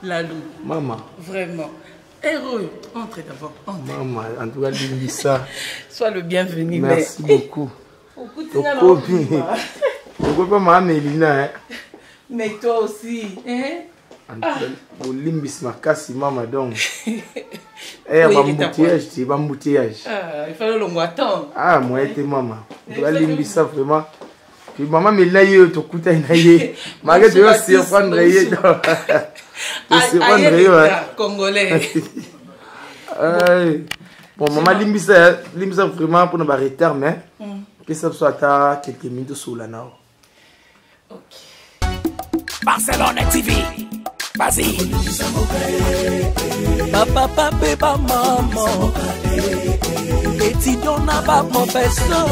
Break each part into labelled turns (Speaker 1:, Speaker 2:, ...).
Speaker 1: Lalou.
Speaker 2: Maman.
Speaker 1: Vraiment. Heureux. Entrez d'abord.
Speaker 2: Maman, en tout cas, Limbissa.
Speaker 1: Sois le bienvenu.
Speaker 2: Merci beaucoup. Pourquoi pas ma Mélina?
Speaker 1: Mais toi aussi. Hein?
Speaker 2: Limbissa, ma casse, maman, donc. Embouteillage, c'est embouteillage.
Speaker 1: Il fallait le attendre.
Speaker 2: Ah, moi, j'étais maman. Limbissa, vraiment. Puis maman, Mélina, il te coûte un aïe. Malgré que tu vas se surprendre,
Speaker 1: Congolais.
Speaker 2: Bon, maman, Limbissa, vraiment pour nous arrêter, mais que ça soit à quelques minutes sur la nao.
Speaker 1: Ok.
Speaker 3: Barcelone TV. Vas-y. Papa, papa, maman. Et tu donnes pas mon personne.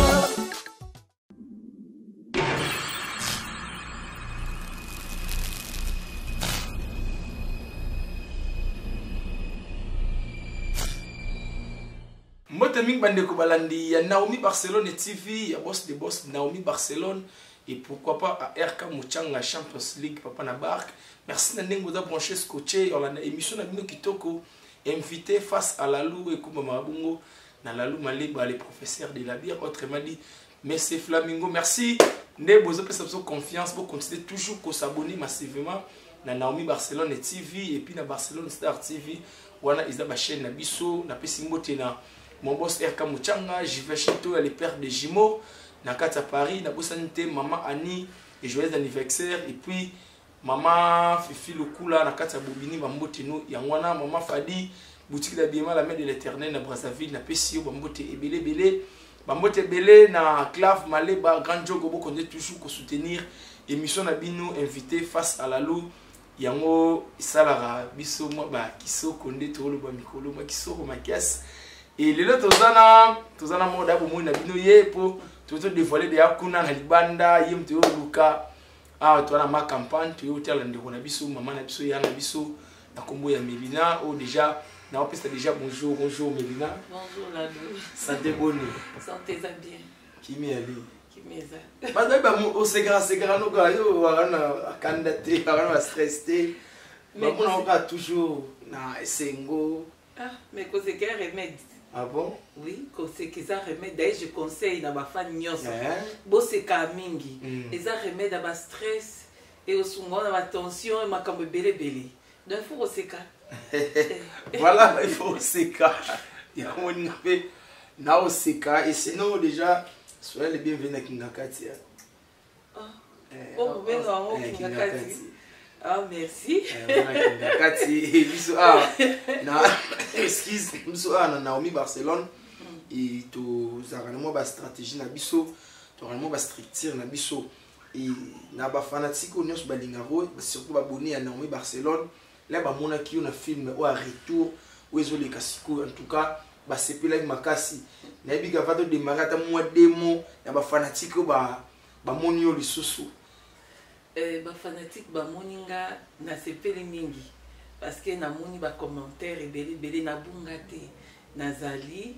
Speaker 2: Motaming Bandeko Balandi, ya Naomi Barcelone TV, ya boss de boss Naomi Barcelone, et pourquoi pas à RK Mouchanga Champions League, Papa Nabark. Merci Nandengo da branché scotché, on a émission Nabino Kitoko, invité face à Lalou et Kouma Marabungo, na Lalou Maleba, les professeurs de la bière, autrement dit, Messi Flamingo, merci. Ne vous avez confiance, vous continuez toujours à s'abonner massivement na Naomi Barcelone TV, et puis na Barcelone Star TV, wana isa ba chaîne na biso, na pesimbote na mon boss RK Mouchanga, j'y vais chez toi, les pères de jumeaux, na Kata Paris, na Bossanité, maman Annie, et joyeux anniversaire, et puis maman Fifi Lokula, na Kata Bobini, Bambote no, Yangwana, maman Fadi, boutique d'habillement, la main de l'éternel, na Brazzaville, na Pessio, Bambote et Belé Belé, Bambote Belé, na Clav, Maleba, Grand Jogo, qu'on est toujours pour soutenir, émission na Bino, invité face à la loup, Yango, Salara, Bisso, moi, Kiso, Konde, Tolo, Bamikolo, moi, Kiso, Makias. Et les autres, Tozana Moda, Boumou, Nabino, pour tout dévoiler des Akuna, Halibanda, Yem, Théo, Luka, ah, toi, ma campagne, tu es au terme de Ronabiso, Maman Nabiso, Yanabiso, la combo ya Mélina, ou déjà, n'a pas déjà bonjour, bonjour Mélina.
Speaker 1: Bonjour Lalou.
Speaker 2: Santé bonne.
Speaker 1: Santé-ça bien.
Speaker 2: Qui m'y allé?
Speaker 1: Qui m'y allé?
Speaker 2: Parce que au Ségra, nous, on a candidaté, on a stressé. Mais on a toujours, na Sengo.
Speaker 1: Ah, mais quand c'est qu'un remède.
Speaker 2: Ah bon?
Speaker 1: Oui, quand c'est qu'ils ont remède, d'ailleurs je conseille dans ma fan nyos. Bon c'est kamingi. Ils ont remède à ma stress et au second à ma tension et ma comme belé belé. Donc il faut aussi
Speaker 2: Voilà, il faut aussi il y a un peu na oseka et sinon déjà soyez les bienvenus à Kingakati.
Speaker 1: Oh, ben non, Kingakati. Ah, merci.
Speaker 2: Excuse, nous sommes Naomi Barcelone et tu as une stratégie na biso, tu as une structure na biso et na ba fanatique on est balingaro surtout abonné à Naomi Barcelone là ba mona ki on a film au retour ou ezoli kasiko en tout cas ba sepela makasi na biga vato de marata mois démo ya ba fanatique ba moni yo lisusu.
Speaker 1: Ba fanatique ba moninga na sepeli mingi parce que na moni ba commentaire ebele na bungate nazali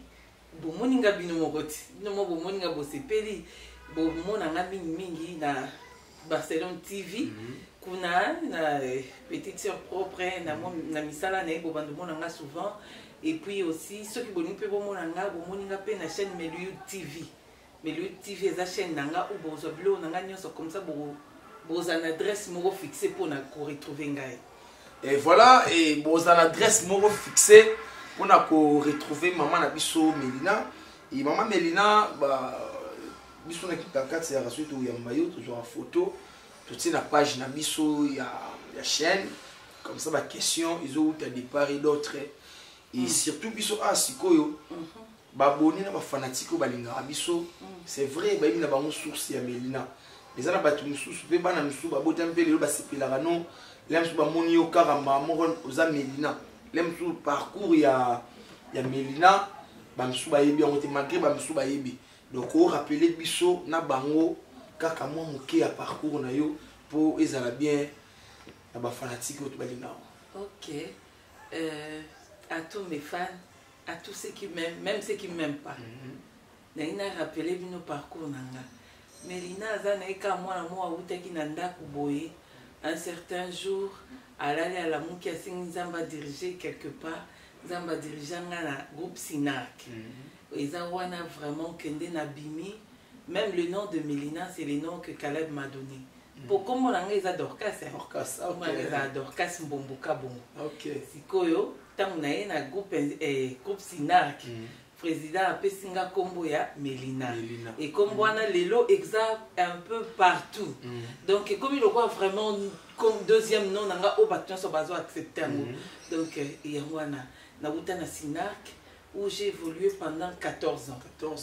Speaker 1: bo moninga bino mokoti bino mo bo moninga bo sepeli bo mona nga mingi na Barcelone TV kuna na petite sœur propre na misala na bo bando mona nga souvent et puis aussi ceux qui boni pe bo mona nga pe na chaîne Melu TV eza chaîne nanga ou bo zo blo nanga nyonso comme ça bo vous avez une adresse moro fixée pour nous retrouver ngai.
Speaker 2: Et voilà, et vous avez une adresse moro fixée pour nous retrouver maman Nabiso Mélina. Et maman Mélina, biso na Kingakati ya rasuite ou ya maillot toujours en photo. Tout c'est la page Nabiso il y a chaîne comme ça ba question ils ont eu des paris d'autres et surtout biso sikoyo baboni na ba fanatique balinga biso c'est vrai ba ina ba source ya Mélina. Les gens battu mususu pe bana mususu babota mpele ba sepelaka non lemsu ba moni yo karamba moko oza Mélina lemsu parcours ya Mélina ba mususu ba yebi on te malgré ba mususu ba yebi donc on rappeler biso na bango kaka mo moké ya parcours na yo pour ezala bien na ba fanatique to balinga.
Speaker 1: OK. À tous mes fans, à tous ceux qui m'aiment, même ceux qui m'aiment pas. Na ina rappeler bino parcours nanga. Mélina azana eka mwana mo awutaki na ndako boye un certain jour alali à la mouki asengi nzamba diriger quelque part nzamba diriger na groupe Sinark eza wana vraiment kende na bimi même le nom de Mélina c'est le nom que Caleb m'a donné pour comment on a Dorcas eza Dorcas Mbomboka bongo sikoyo tango na ye na groupe Sinark président apesinga kombo ya Mélina et kombo wana lelo exa un peu partout donc comme il voit vraiment comme deuxième nom nanga o baton so bazo accepter donc wana na buta na Sinark où j'ai évolué pendant 14 ans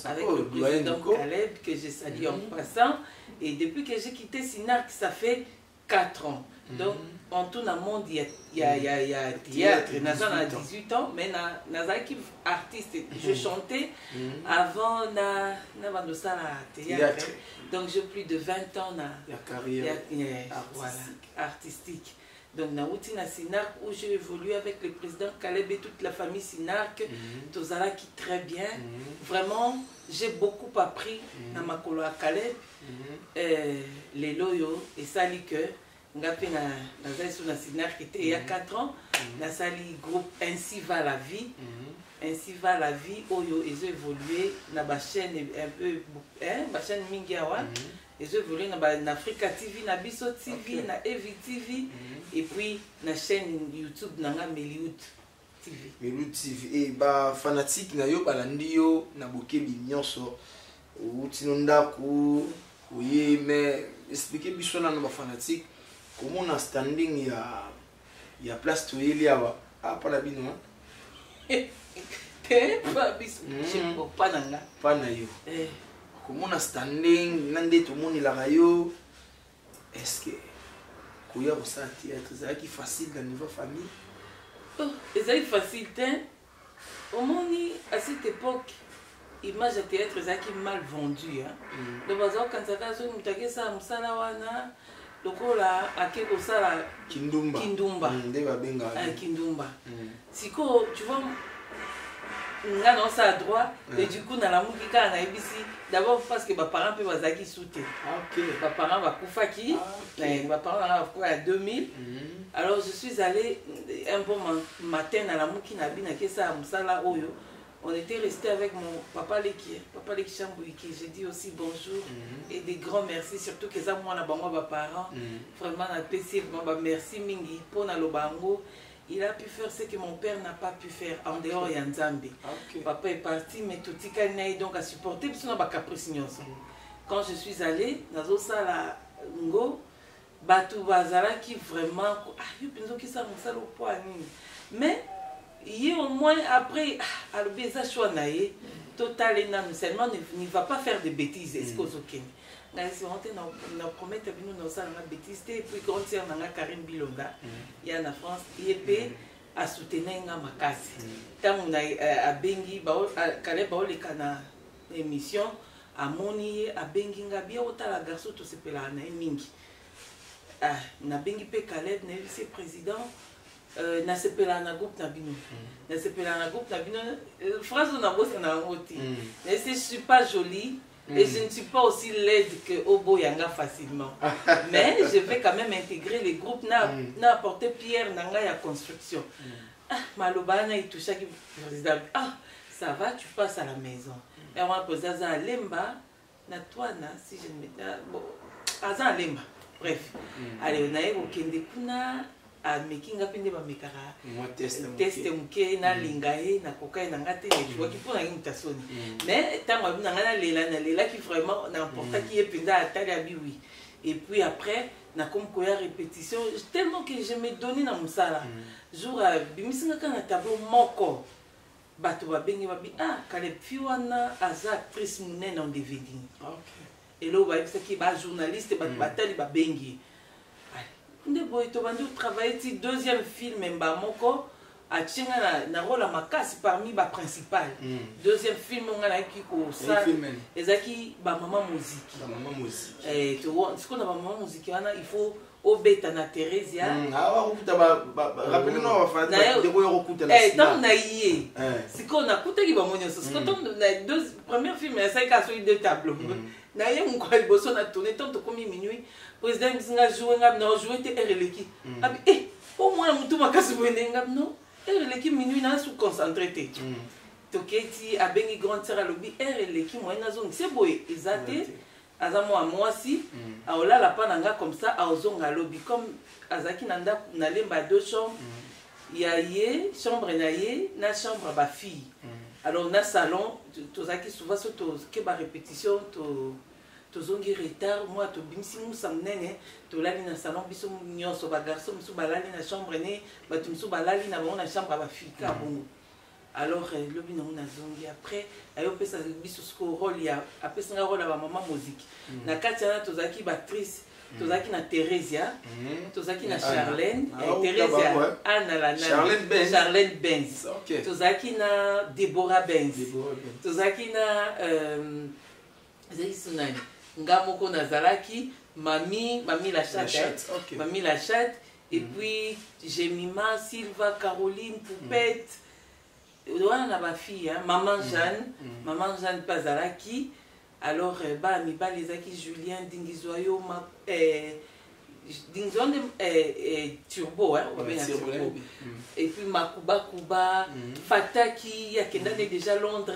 Speaker 1: avec le président Caleb que j'ai salué en passant et depuis que j'ai quitté Sinark ça fait 4 ans donc en tout le monde il y a théâtre naza na 18 ans mais naza qui artiste je chantais avant na bandosa la théâtre donc j'ai plus de 20 ans na
Speaker 2: carrière
Speaker 1: voilà artistique donc na outi na Sinark où j'ai évolué avec le président Caleb et toute la famille Sinark tozala qui très bien vraiment j'ai beaucoup appris na makolo à Caleb les loyo et sali que ngapi na zaisu na Sinark était il y a 4 ans na sali groupe Ainsi va la vie Ainsi va la vie oyo ils ont évolué na ba chaîne un peu ba chaîne mingi awa ils ont évolué na Africa TV na Biso TV na Evi TV et puis na chaîne YouTube nanga Meliud TV
Speaker 2: et ba fanatique na yo balandi yo na bokebi nyonso utinonda ku oui mais expliquer biso na ba fanatique comment on a standing il y a place to il y a pas la bino
Speaker 1: pas bis pas nanga
Speaker 2: pas na yo comment on a standing nande tout monde la rayo est-ce que kuya au théâtre c'est qui facile dans niveau famille
Speaker 1: c'est facile au moins à cette époque image de théâtre c'est mal vendu le bazar quand ça va so mutake ça musala wana lokola ake kosala kindumba
Speaker 2: ndeba benga
Speaker 1: kindumba siko tu vois nga non ça droit et du coup na la mukika na ebisi d'abord parce que ba parents pe bazaki souté ba parents ba kufaki ba parents na kwa 2000 alors je suis allé un bon matin na la muki na bina ke ça musala oyo on était resté avec mon papa Leki Chambouiki. J'ai dit aussi bonjour et des grands merci, surtout que ça, moi, na bango, mes parents, vraiment, na PC, merci mingi, pour na lobango. Il a pu faire ce que mon père n'a pas pu faire en dehors de Nzambe. Papa est parti, mais tout le monde donc à supporter, parce qu'on a caprice. Quand je suis allée, dans la ngo, Batu Bazala qui vraiment, ah, yo penso que ça me sale au point, mais il au moins après le baiser choanaye total et non seulement ne va pas faire de bêtises est-ce que ok na si on te na promettre bino na ça na bêtises et puis grande sœur na Karine Bilonda il y a en France IEP a soutenir nga makasi tant on a bengi ba kale ba le kana émission a moni a bengi nga bien otala garçon to sepela na mingi na bengi pe Caleb na vice-président na sepela na groupe na bino na sepela na groupe na bino phrase na bosse na ngoti mais je suis pas jolie et je ne suis pas aussi laide que Obo Yanga facilement mais je vais quand même intégrer les groupes na apporter pierre nanga ya construction maloba na itusha ki président ça va tu passes à la maison et on va poser ça lemba na toi na si je me bon aza lemba bref allez on a okende kuna a making up in the makara test muke na lingae na kokai na ngate je vois qu'il faut na imitation mais tant on na lela qui vraiment n'importe qui est pinda atali abi oui et puis après na comme koya répétition tellement que je me donné na musala jour bimisinga kana tableau moko bato ba bengi ba bi Caleb fiwana aza actrice munene en DVD et là ba ça qui ba journaliste ba batali ba bengi nde boy to bandi travailler ti deuxième film mba moko a tchinga na rôle makasi parmi ba principal deuxième film nga na ki ko ça ezaki ba maman musique to ce qu'on a ba maman musique wana il faut obeta na Theresia
Speaker 2: wakuta rappelez nous va faire de boyo okuta la
Speaker 1: tant na yé si qu'on a kuta ki ba monyo so quand on na deux premier film ya ça ka so deux tableaux na ye mon quoi bosso na tourner tant comme minuit président bisinga jouer ngam na jouer te RLK abi au moins mutu makasi boyene ngam non RLK minuit na sous concentré te toketi abengi grande sœur alobi RLK moi na zone c'est boy ezate azamo a moi si aolala pa nanga comme ça aozonga lobi comme azaki nanda na lemba deux chambres il y a ye chambre na ye na chambre ba fille alors na salon tozaki souvent surtout que ba répétition to zongi retard moi to bimsi musa mnene to lali na salon biso nyonso ba garçon musu balali na chambre ne batu musu balali na ba chambre ba fille ka bongo alors lobi na mona zongi après ayo pesa biso sko rôle ya apesa nga rôle ba maman musique na katia tozaki ba actrice tozaki na Theresia tozaki na Charlène Theresia Anna la Charlène Benz tozaki na Deborah Benz tozaki na zaki sunani ngamoko na zalaki mami la chatte mami la chatte et puis Jemima Silva Caroline Poupette wana na ba fille maman Jeanne Pazalaki. Alors, bah, mi ba les aki Julien Dingizoyo, Dingizoyo Turbo, hein, on va bien Turbo. Et puis Makuba Kuba, Fataki, Yakenda est déjà Londres,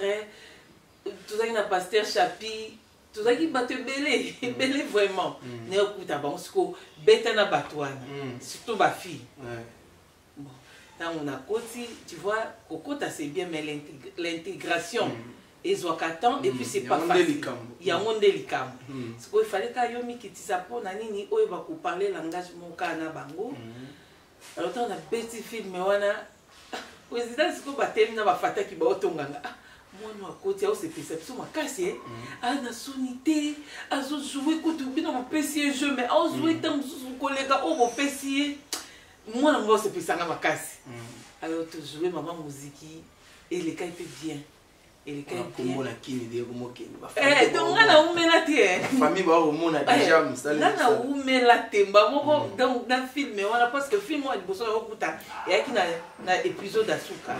Speaker 1: tout ça qui n'a pas Pasteur Chapi, tout ça qui bat belé, belé vraiment. Néo Kuta Bansko, Betana Batouane, surtout ma fille. Bon, là on a côté, tu vois, Kokota c'est bien, mais l'intégration. Et puis c'est pas facile. Il y a un monde délicat. C'est qu'il fallait que yomi qui t'isappo nanini oye va ku parler langage moka na bango. Alors on a petit film mais wana président c'est ko batemi na ba fata ki ba otonganga. Moi no akoti au c'est perception makasi ah na sonité azo jouer ko tu bino ba pesier jeu mais au jouer tam su collègue au ba pesier moi na ngo c'est pesanga makasi. Alors tu jouer maman musique et les cas fait bien. Et les cas
Speaker 2: comme la kini de comme ok
Speaker 1: donc on a oumé la terre
Speaker 2: famille ba on a déjà
Speaker 1: on a oumé la terre ba moko donc dans film on a parce que film moi bosso okuta et qui na épisode asuka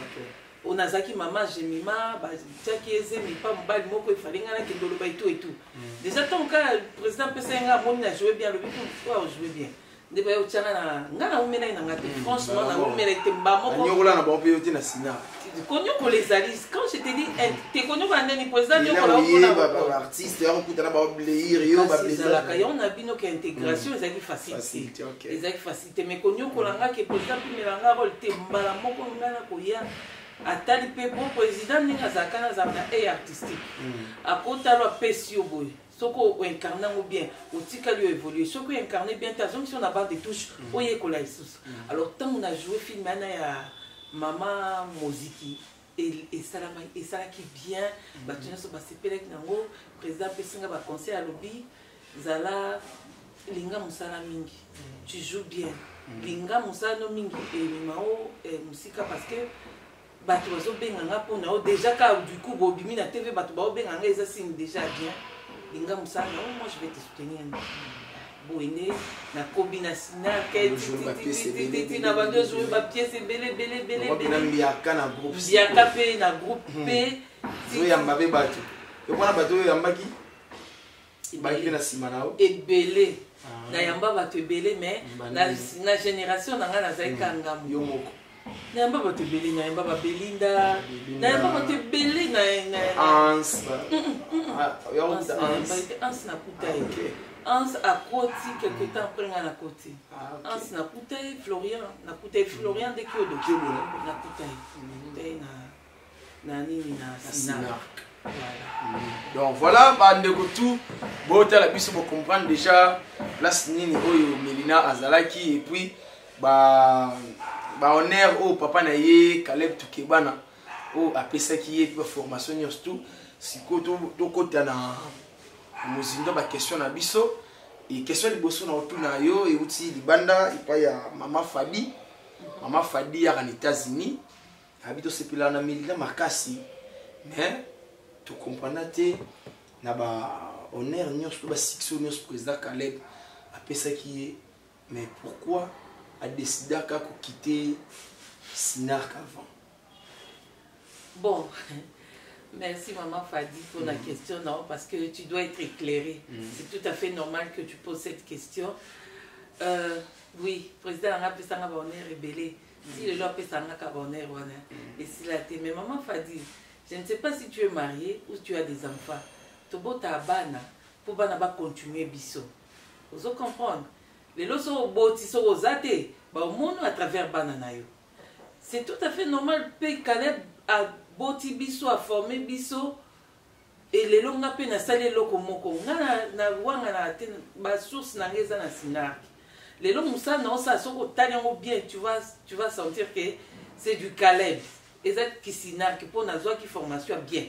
Speaker 1: on a zaki maman Jemima ba taki ezemi pas mbali moko il fallait ngana ke ndolo ba et tout déjà tant que président Pesenga moni a joué bien le but quoi jouer bien ndeba yo tchana ngana oumé na ngate franchement na oumé la temba moko
Speaker 2: nyokola na ba pe yote na sina
Speaker 1: connu pour les alliés quand je te dis t'es connu pour un président
Speaker 2: artiste
Speaker 1: on a vu que intégration ils facilité ils facilité mais connu pour l'anga que président puis melanga rôle te mbala moko ngana koya atali pe bon président ninga zakana zamna et artistique à kota lo pesio boy soko incarner ou bien au tika lui évoluer soko incarner bien ta zone si on a barre de touche oye kola isus alors tant on a joué film ana ya Maman Moziki et ça qui bien tu n'as pas sepelé que nango président Pesinga va conseil à lobby zala linga musala mingi tu joues bien linga musala no mingi et mao musika parce que batu bazo benganga pona déjà ka du coup bobimi na TV batu ba benganga ça signe déjà bien linga musala moi je vais te soutenir boine na combination na ba deux jouer ba pièce belé
Speaker 2: biaka na groupe
Speaker 1: biaka pe na groupe P
Speaker 2: zo ya mbabe batu yo bona bato yo yambaki baki na simanao
Speaker 1: et belé na yamba batu belé mais na génération na ngana zaika ngamu
Speaker 2: yo moko
Speaker 1: na yamba batu belé na yamba ba Belinda na yamba batu belé na
Speaker 2: Ans
Speaker 1: yo Ans na putai Ans à côté quelque temps après à côté. Ans na putai Florian dès que de Kyobo na putai na nini na Sina.
Speaker 2: Donc voilà bande ko tout bota la biso pour comprendre déjà place nini oyo Melina azalaki et puis ba honneur au papa na ye Caleb Tukebana o apesaki ye pour formation surtout siko to kota na mozindo ba question na biso et question liboso na otuna yo et uti libanda ipa ya mama Fadi ya en États-Unis habito sepila na Melina makasi mais tu comprends te na ba honneur nyos ba section nyos président Caleb apesaki mais pourquoi a décidé à quitter Sinar avant
Speaker 1: bon Merci Maman Fadi pour la question, non, parce que tu dois être éclairé. C'est tout à fait normal que tu poses cette question. Oui, président a pu s'en avoir rébellé. Si le loi peut s'en avoir et si la té, mais Maman Fadi, je ne sais pas si tu es marié ou tu as des enfants. Tobo ta bana pour bana ba continuer biso. Vous comprendre. Les lois sont beaux, ils sont aux athées. Bah au monde à travers bana na yo. C'est tout à fait normal que Caleb a boti biso a formé biso et les longs appels na salé loko moko na wanga na te ba source na ngeza na sinar. Les longs ça non ça sont tellement bien tu vas sentir que c'est du Caleb. Et ça qui sinar qui pour na zo qui formation bien.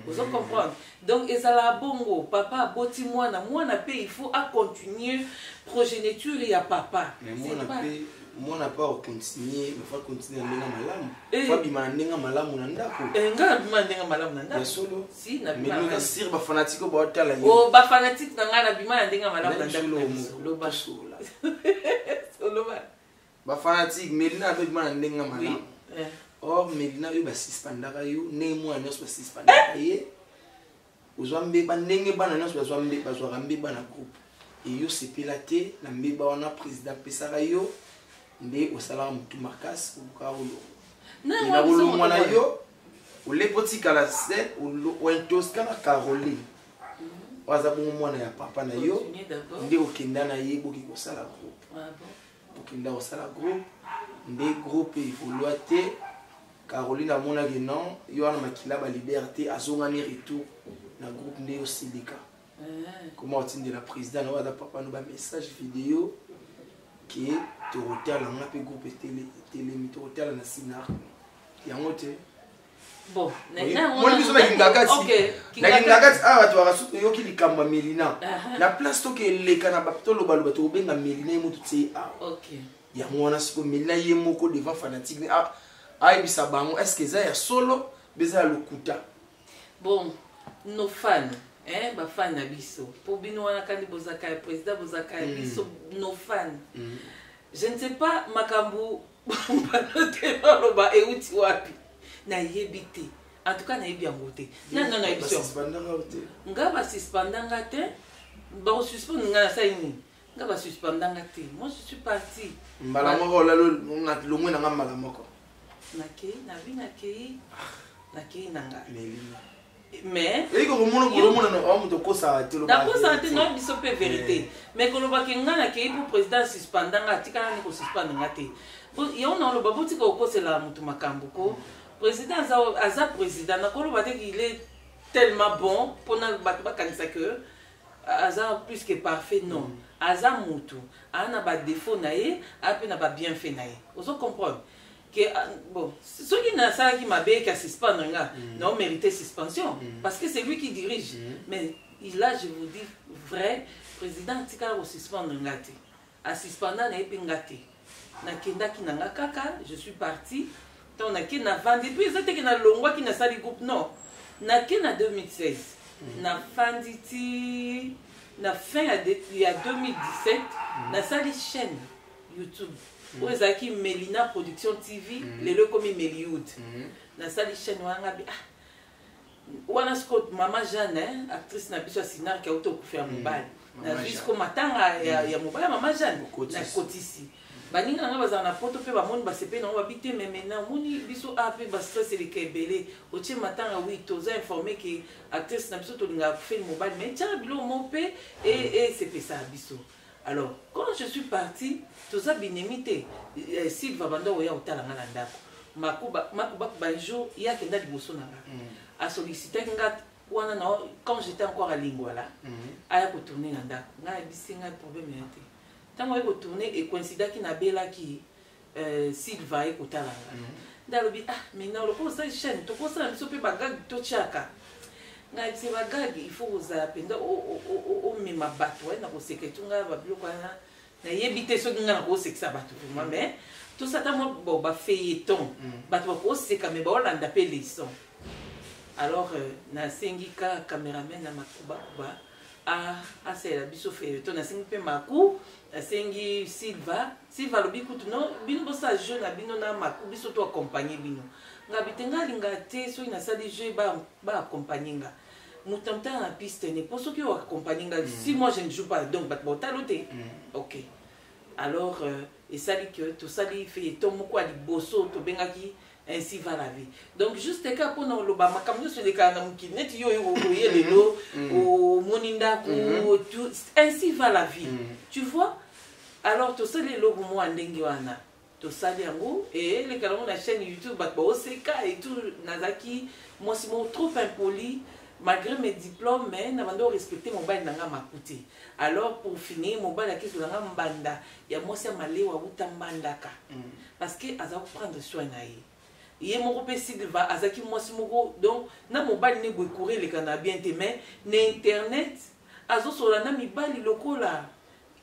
Speaker 1: Vous comprenez? Donc et ça la bongo papa boti moi na pe il faut à continuer progéniture et à papa.
Speaker 2: Mais moi n'a pas continué, il faut continuer à mener malam. Il faut bien mener malam na ndako.
Speaker 1: Nga bima ndenga malam na ndako.
Speaker 2: Mais solo.
Speaker 1: Si na
Speaker 2: bima. Mais nous sir ba fanatique ba tala yo.
Speaker 1: Oh ba fanatique na nga na bima ndenga malam na ndako.
Speaker 2: Lo ba sola.
Speaker 1: Solo ba.
Speaker 2: Ba fanatique Medina ba bima ndenga malam. Or Medina yo ba suspendaka yo, ne moi na so suspendaka ye. Ozwambe ba ndenge bana na so ozwambe ba zo rambe bana groupe. Et yo sepelate na mbeba wana président pesaka yo nde osala mutu makasi oluka oyo na bolo mwana yo olepotika la set oentoska na Caroline waza bongo mwana ya papa na yo nde okenda na ye boki kosala groupe okenda kosala groupe nde groupe evolua te Caroline amona ke non yo wana makila ba liberté azongani retour na groupe nde osilika. Comment on dit la présidente, on a papa nous un message vidéo qui est Torotel, on a fait groupe télé, Torotel, on a sinar. Il y a un autre.
Speaker 1: Bon,
Speaker 2: moi je suis là Nagati, ah tu as souhaité yoki li kamba Melina. La place to que les canabapto lo balu bato benga Melina mo tout c'est ah. OK. Il y a moi na siko Melina yemoko devant fanatique ah ah bisa bango est-ce que ça ya solo beza lokuta.
Speaker 1: Bon, nos fans ba fan na biso pour bino wana kandi bozaka président bozaka biso nos fans. Je ne sais pas makambu banote loba euti wapi na yebite en tout cas na yebi yangote na na émission nga ba suspendanga te ba suspendre nga na saini nga ba suspendanga te moi je suis parti
Speaker 2: mbala moko la lo mwe na nga mbala moko
Speaker 1: nakei nanga
Speaker 2: Melina.
Speaker 1: Mais
Speaker 2: et que on te cosa te lo
Speaker 1: ba cosa te non biso pe vérité mais que lo ba kinga na kei pour président suspendanga tika na ko suspendre ngate yo na lo ba buti ko ko la mutu makambo ko président aza président na ko lo ba te qu'il est tellement bon pour na ba kanisa que aza plus que parfait non aza mutu ana ba défaut na ye a pe na ba bien fait na ye vous comprenez que bon ceux qui n'a ça qui m'a bé qu'à suspendre non mérité suspension parce que c'est lui qui dirige mais là je vous dis vrai président tika au suspendre ngati a suspendre na epingati na kenda ki nanga kaka je suis parti ton na ki na vandi puis c'était que na longwa ki na sali groupe non na ki na 2016 na fanditi na fin il y a 2017 na sali chaîne YouTube où ezaki Melina Production TV les le comme Meliud na sali chaîne wanga bi wana Scott Mama Jeanne actrice na biso sinar ki auto ku faire mobile na jusqu'au matanga ya mobile Mama Jeanne na kotisi baninga nga bazana poto pe ba moni ba sepe na ba bité mais maintenant moni biso a pe ba stress les kebele o ti matanga oui toza informé que actrice na biso to linga faire mobile mais tiens bilo mon pe et c'est ça biso. Alors, quand je suis parti, tout ça binemité. Si Vabando oya otala ngala ndako. Makuba banjo ya kenda liboso nanga. A solliciter nga wana na quand j'étais encore à Lingwala. Aya ko tourner na ndako. Nga bisinga problème yate. Tango eko tourner et coïncida ki na bela ki Silva eko tala nga. Ndalobi maintenant le poste chaîne to poste na biso pe bagag to chaka. Nga c'est bagag il faut vous apprendre o mema bato na ko seketunga ba biloko na yebite so nga na ko sekisa bato mais tout ça tamo bon ba feuilleton bato ko seka me ba olanda pe leçon alors na sengika cameraman na makuba asala biso feuilleton nasengi mpe maku nasengi Silva lobi kutu no bino bosala jeu na bino na maku biso to accompagner bino nga bitenga alinga te soki nasali jeu ba-accompagner nga moto motala na piste ne po soki oaccompagner nga si moi je ne joue pas donc bato botalo te ok alors esali ke tosali feuilleton moko ya liboso tobengaki ainsi va la vie. Donc juste cas pour nous le bama comme nous sur les canaux qui net yo le lo au moninda tout ainsi va la vie. Tu vois? Alors tout ça les logos moi ndenge wana. Tout ça les yango et les canaux la chaîne YouTube ba oseka et tout nazaki moi c'est trop impoli malgré mes diplômes mais n'avant respecter mon bail nanga makuti. Alors pour finir mon bail la question nanga mbanda ya moi c'est malé wa utambandaka. Parce que aza prendre soin na ye. Il mon repère Silva azaki moi si moko donc na mobile ne go courir les kana bien te mais na internet azo sola na mibali lokola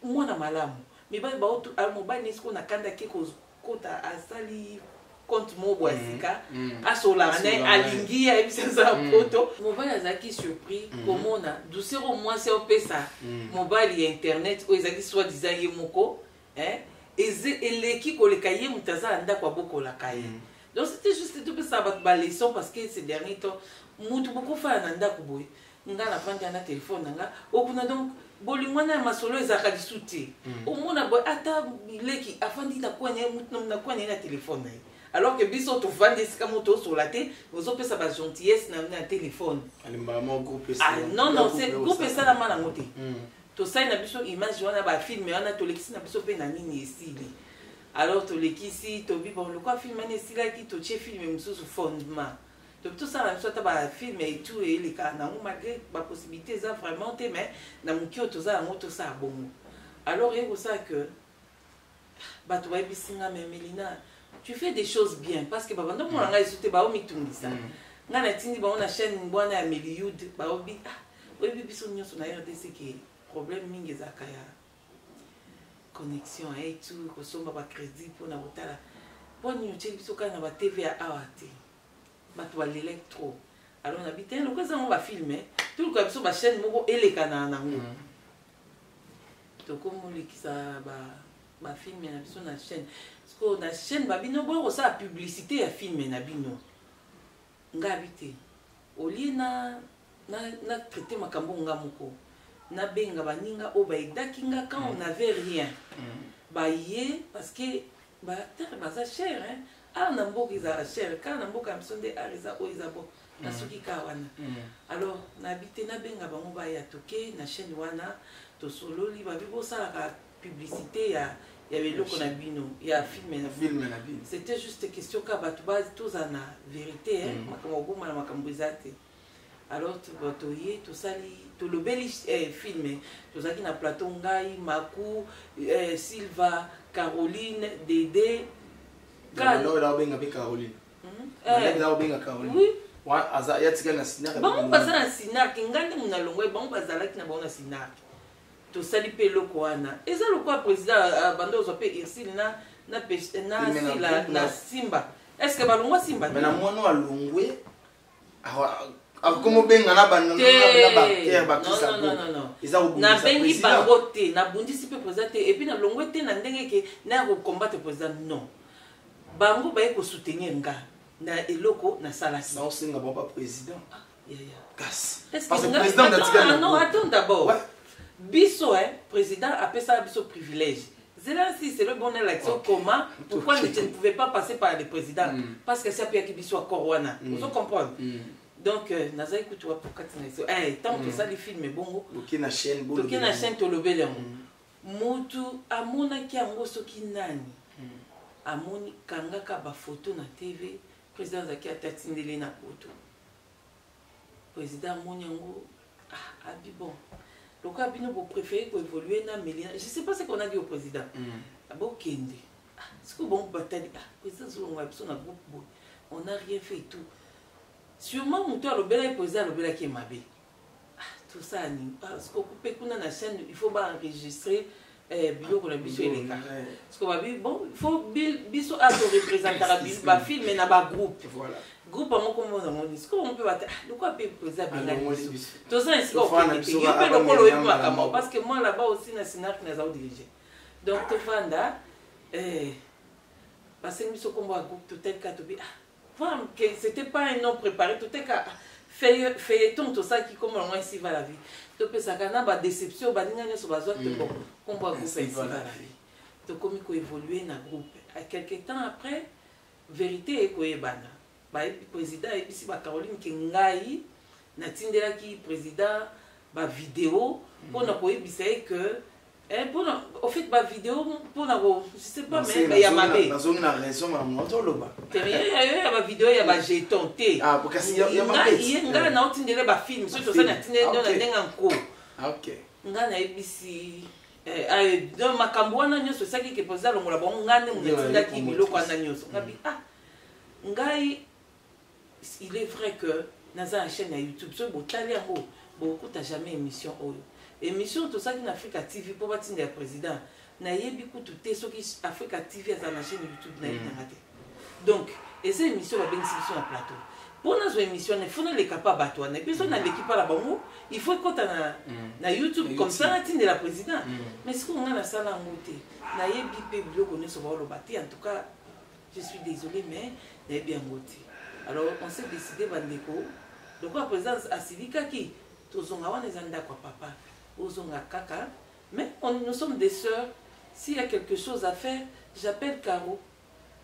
Speaker 1: moi na malamu mibali ba auto al mobile ne sko na kanda ke ko kota asali compte mo boisika asola na alingi ya ebisa photo mobile azaki surpris comment na douceur au moins c'est au pesa mobile internet o ezaki soit disant ye moko et l'équipe ko le kaye mutaza anda kwa boko la kaye. Donc c'était juste tout ça ba leçon parce que ces derniers temps mutu beaucoup fa na ndako boy nga na vanda na téléphone nga okuna donc bolingwana masolo ezaka disuti omona boy ata bileki afandi na kwanya mutu na kwanya na téléphone na alors que biso to vande sika moto sur la tête vous opesa ba gentillesse na téléphone
Speaker 2: alimba mo groupe
Speaker 1: ça non c'est groupe ça la mala ngote to ça na biso image wana ba film wana to lekisi na biso pe na nini esili. Alors tu les ici tu vis bon le quoi film ici là qui tu film même sous fondement donc tout ça là soit tu vas film et tout et les cas n'a malgré la possibilité ça vraiment te mais na mon kio tout ça tout ça bon alors il faut ça que bah tu vas bisinga mais Melina tu fais des choses bien parce que bah pendant mon langage c'était bah au mitungi ça nga na tindi bah on a chaîne bwana ya Meliud bah obi oui biso nyo so na RDC qui problème mingi za kaya connexion et tout kosomba ba crédit pour na botala bon ñu tsheli biso kana ba TV à awate bato ba l'électro alors na bitin le quoi ça on va filmer tout le biso ba chaîne moko eleka na nango to comme le qui ça ba filmer na biso na chaîne parce que na chaîne ba bino bo ça publicité ya filmer na bino nga bité au lieu na traiter makambo nga moko na benga baninga o baidaki nga quand on n'avait rien ba yé parce que ba terre baza cher hein ah na mboka za cher quand na mboka msonde ariza o izabo na suki ka wana alors na bité na benga bango ba ya toke na chaîne wana to sololi ba bibo sala ka publicité ya beloko na bino ya film na bino c'était juste question ka ba to ba tous na vérité hein makambo goma na makambo ezate. Alors tu vas toyer tout ça tout le bel film tout ça qui na plateau ngai maku Silva Caroline Dédé
Speaker 2: non là benga be Caroline là benga Caroline
Speaker 1: oui
Speaker 2: wa aza yatika na sinar
Speaker 1: bon pasa na sinar kingande muna longwe bon bazala ki na bon na sinar to sali pe loko wana eza loko président bando zo pe Irsile na sila na Simba est-ce que balongwa Simba
Speaker 2: mais na mwana wa longwe comment benga na ba
Speaker 1: na bengi bangote na bundisi pe président et puis na longwete na ndenge ke na ko combattre président non bango ba ko soutenir nga na eloko na salasi
Speaker 2: na osenga ba président
Speaker 1: gas
Speaker 2: parce que président na
Speaker 1: non attends d'abord biso président appelle ça biso privilège. C'est le bon élection. Comment? Pourquoi je ne pouvais pas passer par le président? Parce que c'est Pierre qui soit Corona. Vous comprenez? Donc, Naza écoute toi pour quatre nations. Tant que ça les films bon.
Speaker 2: Ok na chaîne bon.
Speaker 1: Ok na chaîne to le bel Mutu amona ki ango soki nani. Amoni kanga ka ba photo na TV. Président Zaki atatindele na photo. Président Monyango abi bon. Donc, vous préférez évoluer dans Mélina. Je ne sais pas ce qu'on a dit au président. Kende. Est-ce que bon bataille on n'a rien fait et tout. Sûrement, mon tour, le bel président, le bel qui est mabé. Tout ça, parce qu'on peut qu'on a la chaîne, il faut pas enregistrer bio qu'on a biso et les cas. Parce qu'on va bon, il faut biso à se représenter à film et à groupe.
Speaker 2: Voilà.
Speaker 1: groupe yango kombo na moni siko on peut bata lokwa pe poser bengani to ça ainsi ko yo pe lokolo yo makambo parce que moi là-bas aussi na Sinark na zao diriger donc to fanda parce que biso kombo a groupe totel ka to bi voilà que c'était pas un nom préparé totel ka feuilleton tout ça qui comme moi ici va la vie to pe ça kana ba déception ba ninga nyoso bazwa te bon kombo a groupe ici va la vie to komi ko évoluer na groupe à quelque temps après vérité e ko ebana ba président et puis ba Caroline Kengai na tindela ki président ba vidéo pour na ko ebisa que pour au fait ba vidéo pour na je sais pas mais ya mabe
Speaker 2: na zongi na raison ma moto loba
Speaker 1: ya ba vidéo ya ba jeton té
Speaker 2: parce que ya mabe
Speaker 1: nga na tindela ba film surtout ça na tindela na ndenga nko
Speaker 2: OK
Speaker 1: nga na ebisi dans makambo wana nyonso saki ke poza longola bon ngane mutindaki biloko wana nyonso ngabi ngai il est vrai que naza une chaîne à YouTube so botali yango beaucoup t'as jamais émission oyo émission tout ça qui Africa TV pour batinde président na yebi kutu te so ki Africa TV za na chaîne YouTube na ngate donc et ces émissions va bénéficier sur plateau pour nos émissions il faut les capables bateau na puis on a l'équipe là bango il faut que na YouTube comme ça na tinde la président mais ce qu'on a na sala ngote na yebi pe biloko ne so ba lo bati en tout cas je suis désolé mais na bien ngote. Alors on s'est décidé bandeko donc la présence à Silika qui tozonga wana ezanda kwa papa ozonga kaka mais nous sommes des sœurs s'il y a quelque chose à faire j'appelle Caro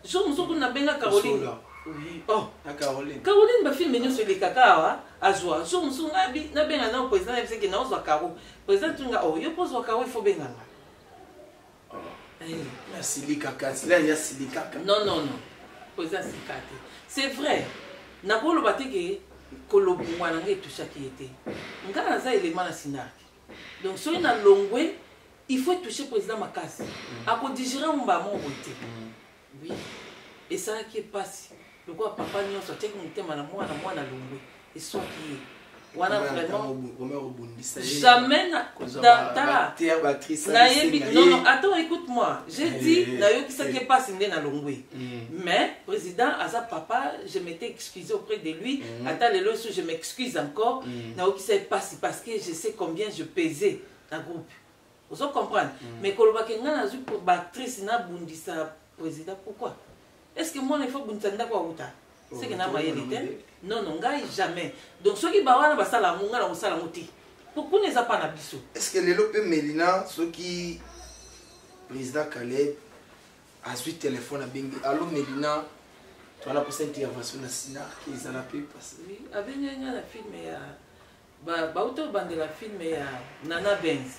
Speaker 1: je nous sommes na benga Caroline oui oh
Speaker 2: à Caroline
Speaker 1: ba film menyo sur les kaka wa azwa je nous sommes na benga na président c'est que na ozwa Caro président tunga oh yo pose wa Caro il faut benga
Speaker 2: merci Likaka là il y a Silika
Speaker 1: non président c'est vrai na ko lo bateke ko lo mwana ngai tout ça qui était ngana za élément na Sinark donc so ina longwe il faut toucher président Makasi a ko digérer mba mon boité oui et ça qui passe le quoi papa nyo so tek mutema na mwana longwe et so qui wana vraiment jamais non attends écoute-moi j'ai dit na yo qui ça qui passe na longwe mais président à sa papa je m'étais excusé auprès de lui attends le loso je m'excuse encore na yo qui ça passe parce que je sais combien je pesais dans groupe vous comprenez mais koloba ke ngana zu pour actrice na bundisa président pourquoi est-ce que moi il faut bundisa kwa uta c'est que na mayelite non ngai jamais donc ceux qui bawana basala munga na musala muti pourquoi ne pas na biso
Speaker 2: est-ce que lelo pe Melina ceux qui président Caleb a su téléphone à bengi allo Melina tu as la possibilité d'intervention na Sinark ils en a pu passer
Speaker 1: oui avec la film ya ba auto bande la film ya Nana Benz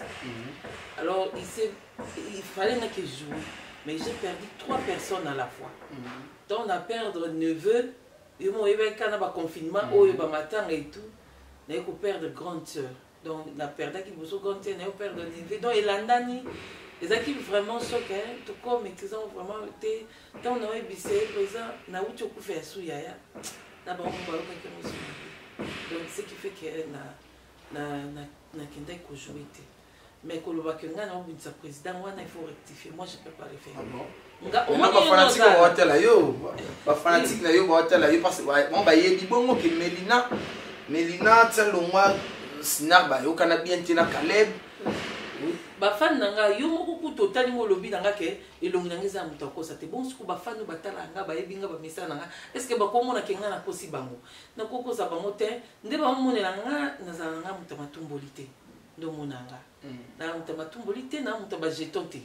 Speaker 1: alors il fallait que je joue mais j'ai perdu 3 personnes à la fois donc on a perdre neveu et moi il y a un confinement au matin et tout on a perdre grande sœur donc on a perdu qui vous grande sœur on a perdre neveu donc il andani les équipes vraiment choqué tout comme maîtrisant vraiment été quand on aébissé présent na uti okufa suya ya na ba on ba donc ce qui fait que na kenda ko jouer mais que le bakanga na obunza président wana il faut rectifier moi je peux pas le faire
Speaker 2: on va fanatique au hôtel là yo ba fanatique na yo au hôtel là yo parce que bon ba yebi bongo ke Melina tselo moi Sinark ba yo kana bien tina Caleb
Speaker 1: ba fan nanga yo moko ku totali mo lobi nanga ke elongi nanga za muto ko sa te bon sku ba fan ba tala nga ba yebi nga ba message nanga est-ce que ba ko mona ke nga na kosi bango na koko za bango te nde ba monela nga na za nga muto matumbolité ndo monanga na muto matumbolité na muto ba jeton te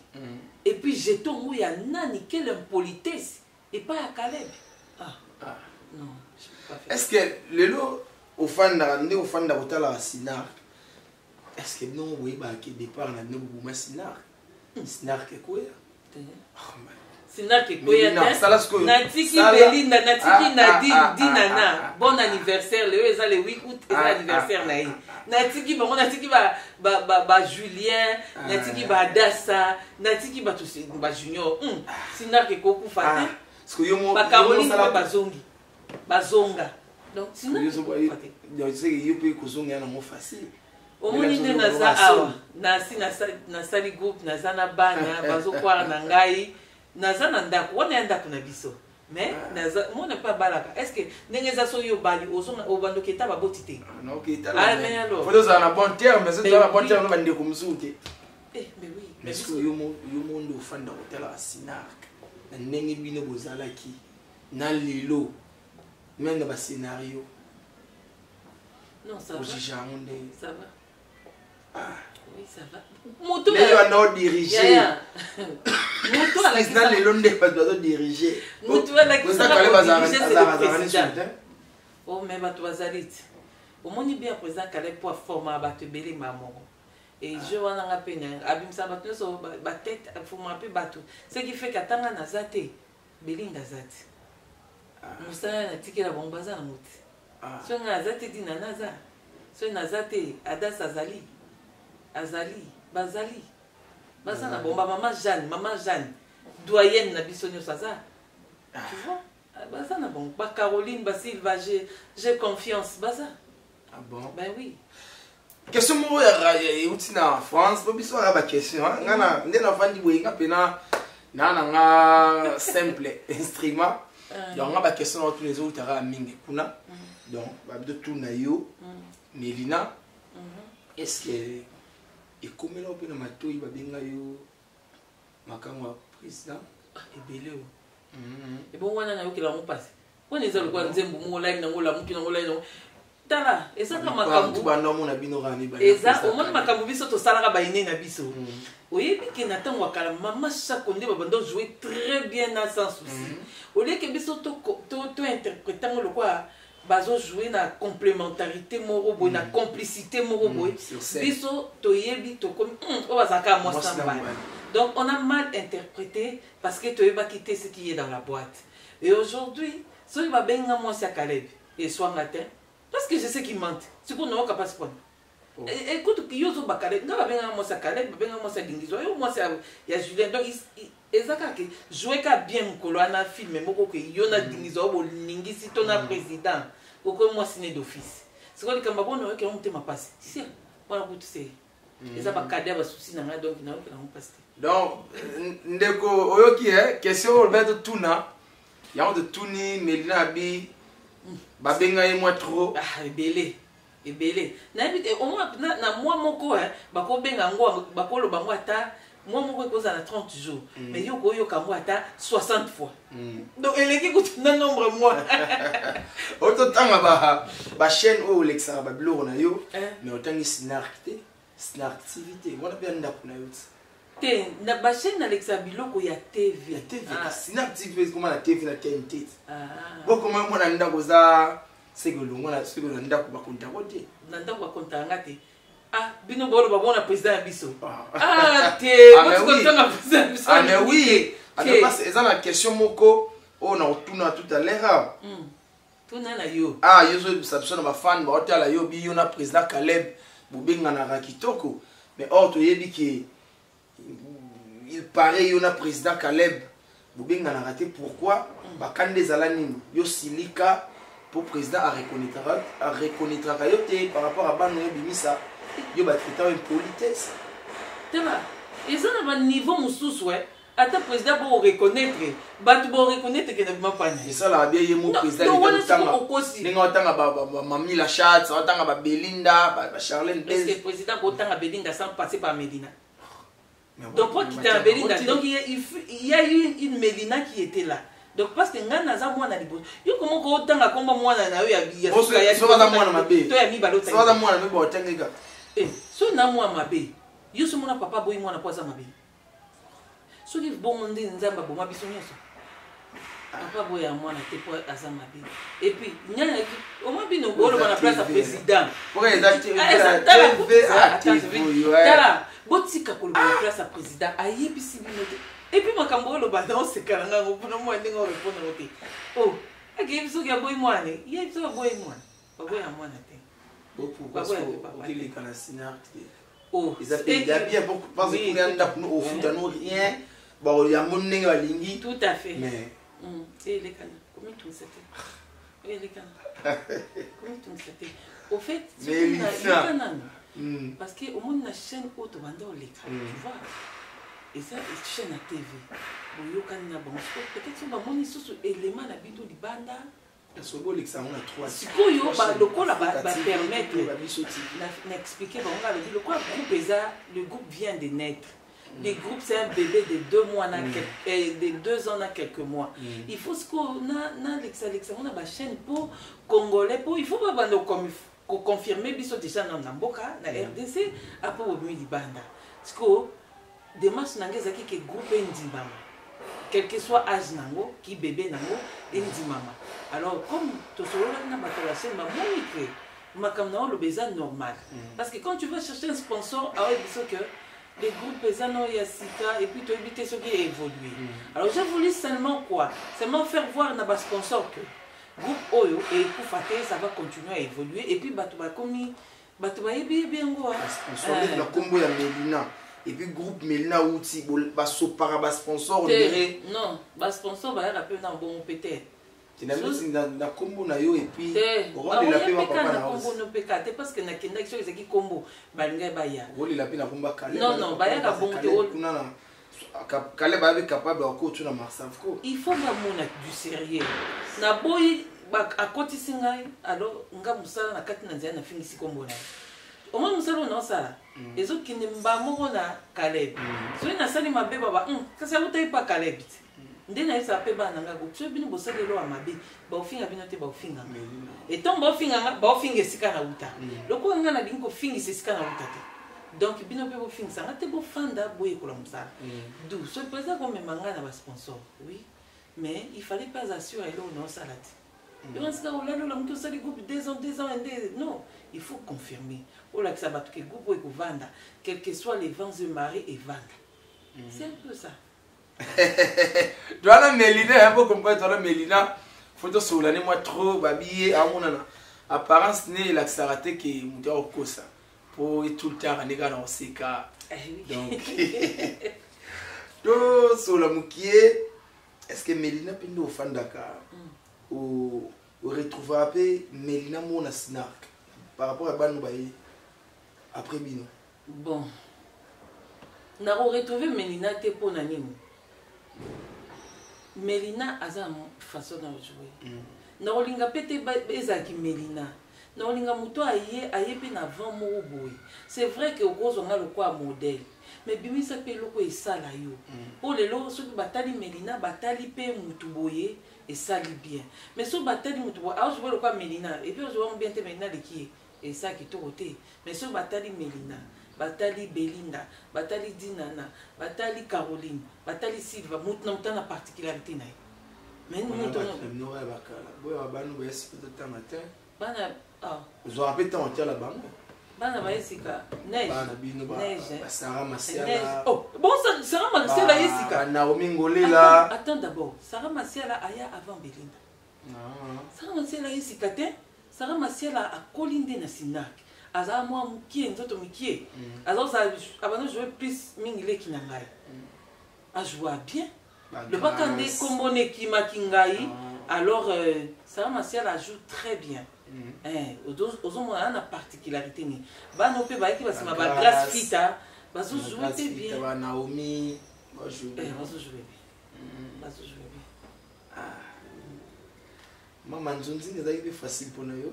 Speaker 1: et puis jeton où ya nani quelle impolitesse et pas à Caleb non je peux pas faire
Speaker 2: est-ce que lelo au fan da kotala Sinark est-ce que non oui ba ki départ na no buma Sinark quoi
Speaker 1: Sinark quoi natiki Belinda natiki Nadine dinana bon anniversaire le eza le 8 août eza anniversaire na ye natiki bango natiki ba Julien natiki ba Dassa natiki ba tous ba Junior Sinark ko kufa te
Speaker 2: parce que yo mo
Speaker 1: ba Caroline ba bazonga donc Sinark
Speaker 2: yo sais yo peut kozonga na mo facile
Speaker 1: omoni nde naza awa na sali groupe naza na bana bazokwara na ngai naza na ndako wana ya ndako na biso mais moi ne pas balaka est-ce que ndengeza so yo bali ozonga obando keta ba botité
Speaker 2: non keta
Speaker 1: ah mais alors
Speaker 2: faut ça na bon terme mais c'est dans la bon terme bande ko mzuke
Speaker 1: mais oui
Speaker 2: mais ce que yo mondo fanda hotel à Sinark na ndenge bino bozalaki na lelo même dans ba scénario
Speaker 1: non ça va ça va
Speaker 2: ah
Speaker 1: oui ça va moto
Speaker 2: mais on a dirigé
Speaker 1: moto à la
Speaker 2: dans les londes pas doit diriger
Speaker 1: moto à la qui
Speaker 2: ça
Speaker 1: oh mais bato bazalite omoni bien président Caleb pour former bato belé maman et je wana nga pena abimsa bato so ba tête former peu bato ce qui fait qu'atanga nazate belinga zate musana na tikela bombaza na muti so nga zate dina naza so nazate adas azali bazali bazana bomba maman Jeanne doyenne na biso nyo saza tu vois bazana bon ba Caroline ba Sylva j'ai confiance baza
Speaker 2: ah bon
Speaker 1: ben oui
Speaker 2: question mo ya utina France bo biso ba question ngana ndena fandi boyinga pena nga simple instrument donc nga ba question na tous les autres tara mingi kuna donc ba de tout na yo Melina est-ce que et comme là on a matoi ba benga yo makamwa président
Speaker 1: ebele et bon wana na yo kila mo passe on ezalo kwa nzembo mo live na ngola mukina ngola ino tala eza ka makambu
Speaker 2: ba no mo na bino rani ba
Speaker 1: eza o mona makambu biso to sala ka ba ine na biso oyebi ke na tango wakala mama Chakonde ba bando jouer très bien na sans souci au lieu que biso to interpréter le quoi bazo jouer na complémentarité moro boy na complicité moro boy biso to yebi to comme o bazaka moi samba donc on a mal interprété parce que tu vas quitter ce qui est dans la boîte et aujourd'hui so il va benga moi c'est Caleb et soit matin parce que je sais qu'il ment c'est qu'on n'a pas capable de prendre écoute qui yozo bakale nga benga moi c'est Caleb benga moi c'est Dingizo et moi c'est il y a Julien donc ezaka ke jouer ka bien mukolo na film moko ke yona Dingizo bo ningi si ton président oko moi signé d'office c'est quoi le kamba bono ke on te ma passe si voilà pour c'est eza ba cadre ba souci na donc na ko na passe
Speaker 2: donc ndeko oyoki question Roberto Tuna ya de Tuni Melina bi ba benga ye moi trop
Speaker 1: ebele na bi au moins na moi moko ba ko benga ngo ba ko lo ba moi ta moi moko ko za na 30 jours mais yo ko yo ka moi ta 60 fois donc eleki ko na nombre moi
Speaker 2: auto tanga ba chaîne o lexa ba blog na yo mais autant snarktivité moi na bien ndakuna yo
Speaker 1: te na ba chaîne na lexa biloko ya TV
Speaker 2: snarktivité comme la TV na TNT boko moi na ndako za segolo ngona segolo ndako ba konta kote
Speaker 1: na ndako ba konta ngate bino bolo ba bona président biso te
Speaker 2: mais oui parce que ça la question moko on a tuna tout à l'heure
Speaker 1: tuna na yo
Speaker 2: yo so ça ba fan ba hôtel yo bi yo na président Caleb bobenga na rakitoko mais to yebi que il paraît yo na président Caleb bobenga na raté pourquoi ba kande zalani yo silika pour président à reconnaître yote par rapport à bano bimisa yo ba traiter une politesse
Speaker 1: teba ils ont un niveau mususu ata président pour reconnaître ba tu pour reconnaître que na bima pani
Speaker 2: et ça la bien yemo président ninga tanga ba mami la chat ça tanga ba Belinda ba Charlène
Speaker 1: est-ce que président ko tanga Belinda sans passer par Medina donc pour quitter Belinda donc il y a eu une Medina qui était là donc parce que ngana za mwana liboso yo comment ko tanga komba mwana na yo ya
Speaker 2: so za mwana mabe
Speaker 1: to ya mi balota
Speaker 2: so za mwana mabe otengeka
Speaker 1: so na mwana mabe yo so mwana papa boyi mwana kwa za mabe so li bon ndi nzamba bo mabiso nyoso papa boyi ya mwana te po aza mabe et puis nyanya o mabi no bolo na place à président
Speaker 2: pour exactement
Speaker 1: tala botika ko na place à président ayebisi binote. Et puis, ma cambo, badon, c'est carrément au bout de moi, et on répond au thé. Oh, à qui il y a boy moi, il y a un boy moi. Pas boy à moi,
Speaker 2: parce que les canassinards,
Speaker 1: oh,
Speaker 2: ils appellent bien beaucoup, parce qu'il y a un au fond de nous rien. Bon, il y a mon nez à l'ingui.
Speaker 1: Tout à fait.
Speaker 2: Mais.
Speaker 1: Et les canards, comment tu me sais? Et les canards, comment tu me sais? Au fait,
Speaker 2: mais les
Speaker 1: canards, parce qu'au moins, la chaîne haute, tu vois. et ça chaîne à TV boyokani na bango peut-être so bamoni susu élément na bino libanda sikoyo lokola bapermettre na expliquer bango alobi lokola groupe eza le groupe vient de naître. Les groupes, c'est un bébé de 2 mois, de 2 ans, quelques mois. Il faut ce qu'on a une chaîne pour Congolais, il faut pas confirmer biso déjà dans Namboka, na RDC, après au milieu banda. Parce que démarche n'engage qui groupe ndimama. Quel que soit âge nango, qui bébé nango, ndimama. Alors comme tout ce là na la chaîne monique, makamna le besoin normal. Parce que quand tu vas chercher un sponsor, alors il faut que les groupes pesants il y a Sika et puis tu éviter ce qui a évolué. Alors j'ai voulu seulement quoi? Seulement faire voir na bas sponsor que groupe Oyo et pour fater ça va continuer à évoluer et puis batuba komi batuba yebi bien quoi.
Speaker 4: Sponsor la combo ya Melina et puis groupe Melina outil bas para bas sponsor on dirait
Speaker 1: non bas sponsor va rappeler dans bon peut-être.
Speaker 4: Tu n'as pas na combo na yo et puis
Speaker 1: on va la paix papa na combo no pekate parce que na kenda qui ezaki combo balinga baya
Speaker 4: on la paix na combo kale
Speaker 1: non baya ka bon te
Speaker 4: na kale ba be capable ko tu na Marsavco
Speaker 1: il faut vraiment du sérieux na boy à côté singai alors nga musala na kati na nzia na fingisi combo na au moins musala na sala ezo kinde mbamo na Caleb so na sali mabe baba kasa utai pa Caleb ndena isa pe bana ngako so bino bosale lo amabe ba ofinga bino te ba ofinga et tant ba ofinga sika na uta loko nga na bingo fingi sika na uta te donc bino pe bo finga sanga te bo fanda boye kola musala d'où ce président comme manga na ba sponsor oui mais il fallait pas assurer lo non salati donc ça on l'a muto sali groupe 2 ans non il faut confirmer o la que ça va que groupe ko vanda quel que soit les vents de marée et vanda c'est un peu ça.
Speaker 2: Toi Melina un peu comme quoi toi Melina photo sur l'année moi trop babillé à mon apparence né la sarate qui monte au kosa pour tout le temps les gars dans ces cas donc
Speaker 4: do sur la mukie est-ce que Melina pindo fan Dakar ou retrouver après Melina mon snark par rapport à Banu Baye après bino
Speaker 1: bon na retrouver Melina te pour nanini Melina a sa façon de jouer. Na olinga pete ezaki Melina. Na olinga muto aye pe na vent mo boy. C'est vrai que okozo nga lokwa modèle. Mais bimisa pe loko esala yo. Pour les lo so batali Melina batali pe mutu boye et sali bien. Mais so batali mutu boye, a jouer lokwa Melina et puis on bien te Melina de qui et ça qui toroté. Mais so batali Melina batali Belinda, batali Dinana, batali Caroline, batali Silva, mutna na particularité na. Mais nous
Speaker 4: nous on va bakala. Boya banu ba esi peut-être matin.
Speaker 1: Bana
Speaker 4: Vous rappelez tant on la bango.
Speaker 1: Bana ba esika neige.
Speaker 4: Bana bino ba Sarah
Speaker 1: Masiala. Oh, bon Sarah Masiala esika.
Speaker 4: Naomi Ngolela.
Speaker 1: Attends d'abord, Sarah Masiala aya avant Belinda. Sarah Masiala esika te. Sarah Masiala a colindé na Sinak. Aza moi mukie nzoto mukie alors ça avant jouer plus mingile kinangai a joué bien le bakande kombone kimakingai alors ça Masiala joue très bien aux hommes a une particularité ni ba no pe ba ki basima ba grâce fita ba zo jouer bien
Speaker 4: ba Naomi ba jouer
Speaker 1: bien
Speaker 4: maman nzonzi ngezaki be facile pour yo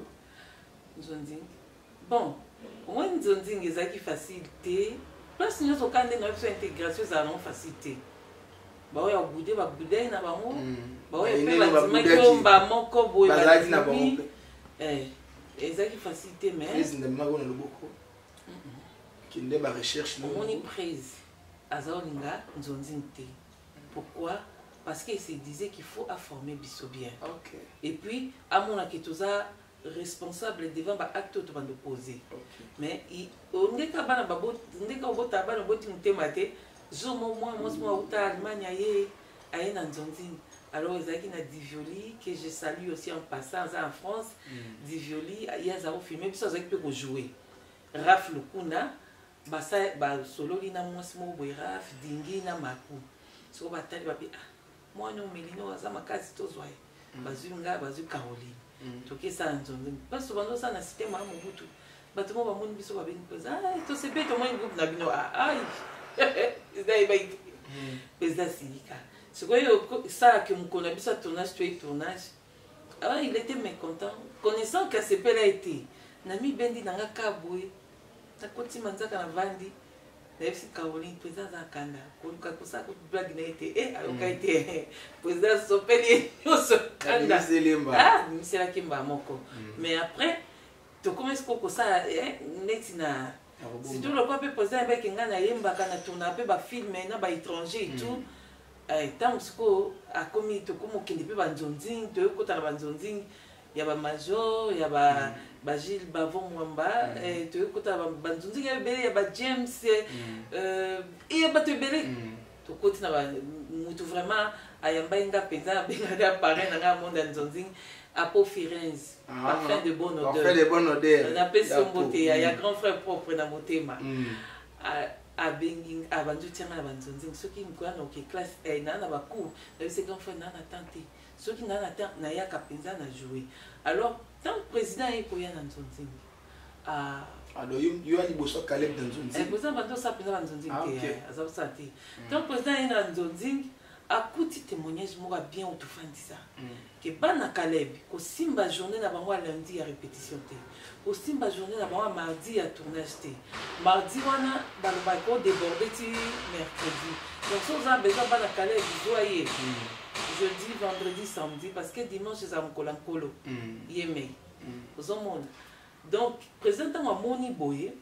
Speaker 1: nzonzi. Bon, moi nous on dit que c'est facilité. Parce que nous sommes quand même dans l'intégration, ça non facilité. Bah ouais, au bout de na bango. Bah ouais, pe ba moko boy ba na bango. Ezaki facilité mais.
Speaker 4: Prise de mago na loboko. Qui ne ba recherche
Speaker 1: non. On y prise. Azaolinga nzonzinte. Pourquoi? Parce qu'il se disait qu'il faut former biso bien.
Speaker 4: OK.
Speaker 1: Et puis à mon akitoza responsable devant ba acte to bando poser mais on ndeka bana babo ndeka obota bana boti mutemate zomo moi uta Allemagne aye na nzonzini alors ezaki na Divioli que je salue aussi en passant en France Divioli ya za filmer biso ezaki pe ko jouer Raf Lukuna basa ba solo lina mo boy Raf dingi na maku so batali babi moi no Melino za makazi tozwaye bazunga bazu Caroline toke ça nzonzi parce que bando ça na système à Mobutu bato mo ba moni biso ba beni poza to se pe to mo groupe na bino ai président silika sikoyo ça que mokolo na biso tournage to tournage alors il était mécontent connaissant que ACPL a été na mibendi nanga kabwe nakoti manzaka na vandi nayebisi Caroline président za kanda koluka kosala blague na ete ayoka ete président sopeli nyonso kanda miselaki mba moko mais après tokomesi kokosala neti na surtout lokwa mpe président yebaki ngai nayembaka na tourna mpe bafilme na baétranger et tout ntango sikoyo akomi tokomi okende mpe banzonzing toyokota na banzonzing ya bamajor ya bagile bavon mwamba toyokota na banzonzing ya ebele ya bajames ya bato ebele tokoti na mutu vraiment ayambai nga mpenza abengaki apare na nga monde ya nzonzing apo Firenze parfum de bonne odeur napesi yo mboteya ya grand frère propre na motema abengi abanzu tianga na banzonzing soki mikoya na oke classe naa na bacour nayebisi grand frère naa na tante soki naa na temps nayaka mpenza na jouer alors tant président ye koya na nzonzing
Speaker 4: alors yo ali boso Caleb na nzonzing
Speaker 1: président bando sa mpenza banzonzing te aza kosala te tant président ye na nzonzing akuti témoignage moko bien otofandisa ke bana Caleb kosimba journée na bango lundi ya répétition te kosimba journée na bango mardi ya tournage te mardi wana balobaki kodéborde ti mercredi donc so oza besoin bana Caleb zwa ye jeudi vendredi samedi parce que dimanche eza mokolo nkolo ye mei ozomona donc président ntango amoni boye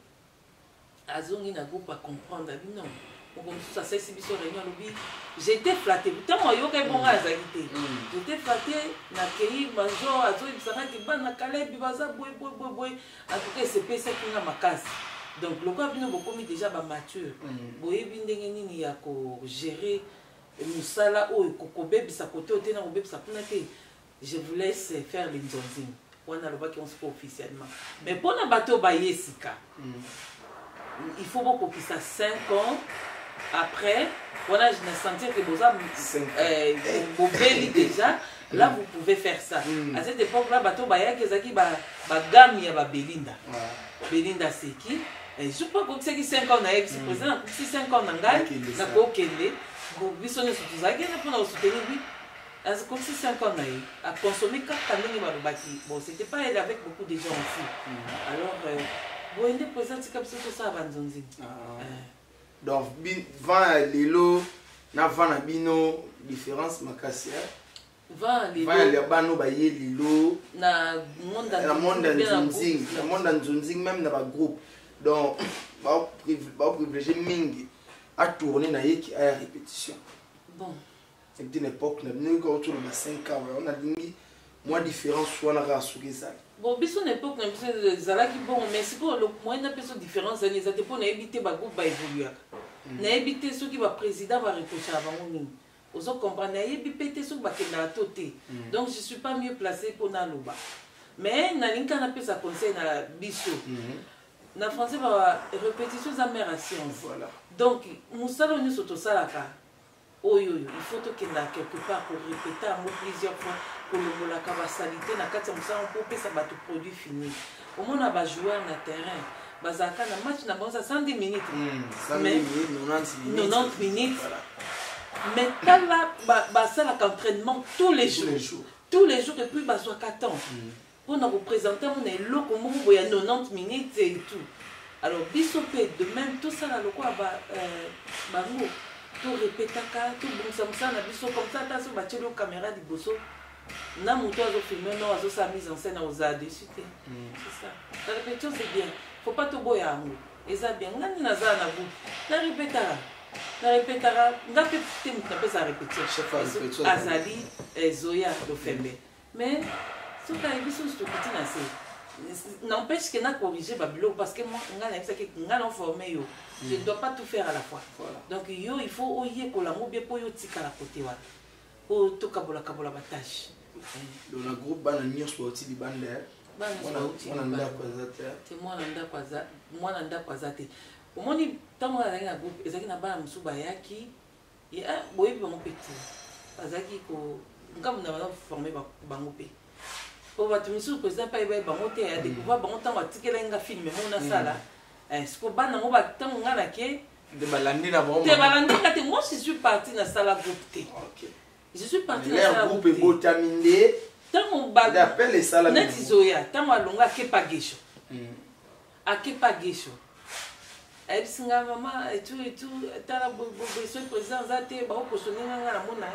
Speaker 1: azongi na groupe acomprendre abi non ça c'est si biso réunion lobi j'étais flatté tant yoka bonga azali te j'étais flatté na kei major azo ibisanga ki bana Caleb baza boy en tout cas c'est pesa kinga makasi donc le quoi bino bokomi déjà ba mature boye bindenge nini ya ko gérer musala o kokobebisa côté o tena kobebisa kuna te je vous laisse faire les nzonzing wana loba ki on se officiellement mais pona bato ba yesika il faut beaucoup que ça 5 ans après, voilà, je me sentais que vous avez déjà, là vous pouvez faire ça. À cette époque-là, bateau Bayaki, Zaki, Bagami, ya Belinda. Belinda, c'est qui? Je crois que c'est 5 ans, c'est président, si 5 ans, n'a pas aucun bisonné sur tout ça, il y a pour soutenir lui. Comme si 5 ans, à consommer 4 années, bon, c'était pas elle avec beaucoup de gens aussi. Alors, vous avez président, c'est comme ça, à Banzonzi.
Speaker 4: Donc, vent lelo, na vent na bino, différence makasi.
Speaker 1: Vent lelo.
Speaker 4: Vent le bano ba ye lelo.
Speaker 1: Na monde
Speaker 4: nzonzing, même na ba groupe. Donc, ba privilégier mingi à tourner na ye qui a répétition.
Speaker 1: Bon.
Speaker 4: C'est une époque na bino ko autour de 5 ans, on a dingi moins différence soit na rasuki ça.
Speaker 1: Bon, biso na époque na biso zalaki bon, mais c'est pour le moyen na peso différence ni za te pour na éviter ba groupe ba évoluer. Na éviter ceux qui va président va reprocher avant nous. Ozo comprendre na éviter ceux ba kenda toté. Donc je suis pas mieux placé pour na loba. Mais na linka na pesa conseil na biso. Na français va répétition za mère à science. Voilà. Donc musalo ni soto salaka. Oyo, il faut que na quelque part pour répéter plusieurs fois pour le molaka ba salité na kati musalo pour pesa ba tout produit fini. Au moins na ba joueur na terrain. Bazaka na match na bonza 110 minutes. 90 minutes. Voilà. Mais là ça l'entraînement tous les jours. Tous les jours et puis bazwa 4 ans. Pour nous représenter on est lo comme vous voyez 90 minutes et tout. Alors bisopé de même tout ça là le quoi bango tout répétaka tout bon ça na biso comme ça ta so batelo caméra di bosso na moto azo filmer non azo sa mise en scène aux a dessus c'est ça la répétition c'est bien faut pas te boya amour et ça bien ngani na za na vous na répétara ngape te mutu na pesa répétition azali zoya do fembe mais ce qui est biso to petit na c'est n'empêche que na corriger babilo parce que moi ngana ça que ngana formé yo je ne dois pas tout faire à la fois. Voilà. Donc yo il faut oyer ko la mobie po yo tika la côté wa po to kabola ba tâche.
Speaker 4: Dans le groupe bana nyos po ti bande on anda kwazate
Speaker 1: te moi nanda kwazate omoni tango na groupe ezaki na bana musuba yaki ya boye ba mo petit azaki ko ngam na ba former ba mo pe po ba tumisu président pa ba mo te ya découvrir ba mo tango atikela nga film mo na sala est-ce que bana mo ba tango ngana ke
Speaker 2: De balandi na bon.
Speaker 1: Te balandi kate moi je suis parti na sala groupe T.
Speaker 2: OK.
Speaker 1: Je suis parti na
Speaker 4: L'air
Speaker 1: sala
Speaker 4: groupe
Speaker 1: groupe T.
Speaker 4: botaminde.
Speaker 1: Tango ba
Speaker 4: D'appel les salles.
Speaker 1: Neti zoya, tango alonga kepa gesho. Akepa gesho. Ayebisinga mama et tout tala besoin président zate ba ko sonenga na mona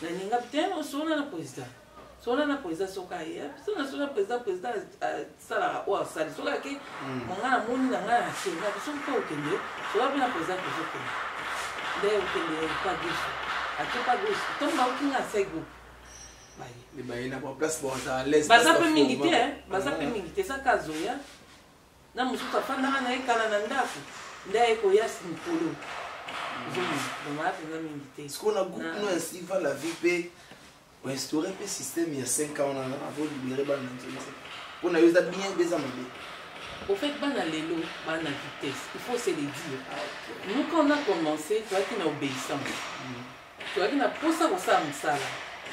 Speaker 1: na ninga putain on sona na président. Sona na président soka ya. Sona président sala o sala soka ke monga na moni na nga singa biso ko okende. Soka bina président ko okende. Nde okende pa gesho. Akepa gesho. Tango okinga sego.
Speaker 2: Les baïna pour place pour ça à l'aise.
Speaker 1: Baza pe mingité hein, baza pe mingité ça kazoya. Na musuka fanda na ekala na ndaku. Ndaye ko yasi mpolo. Donc on a fait la mingité.
Speaker 4: Est-ce qu'on a groupe nous ainsi va la vie pour instaurer un système il y a 5 ans on a avant libérer ban on a eu ça bien besoin.
Speaker 1: Au fait bana lelo bana vitesse, il faut se le dire. Nous quand on a commencé, tu vois qu'il y a une obéissance. Tu vois qu'il y a pour ça ça msala.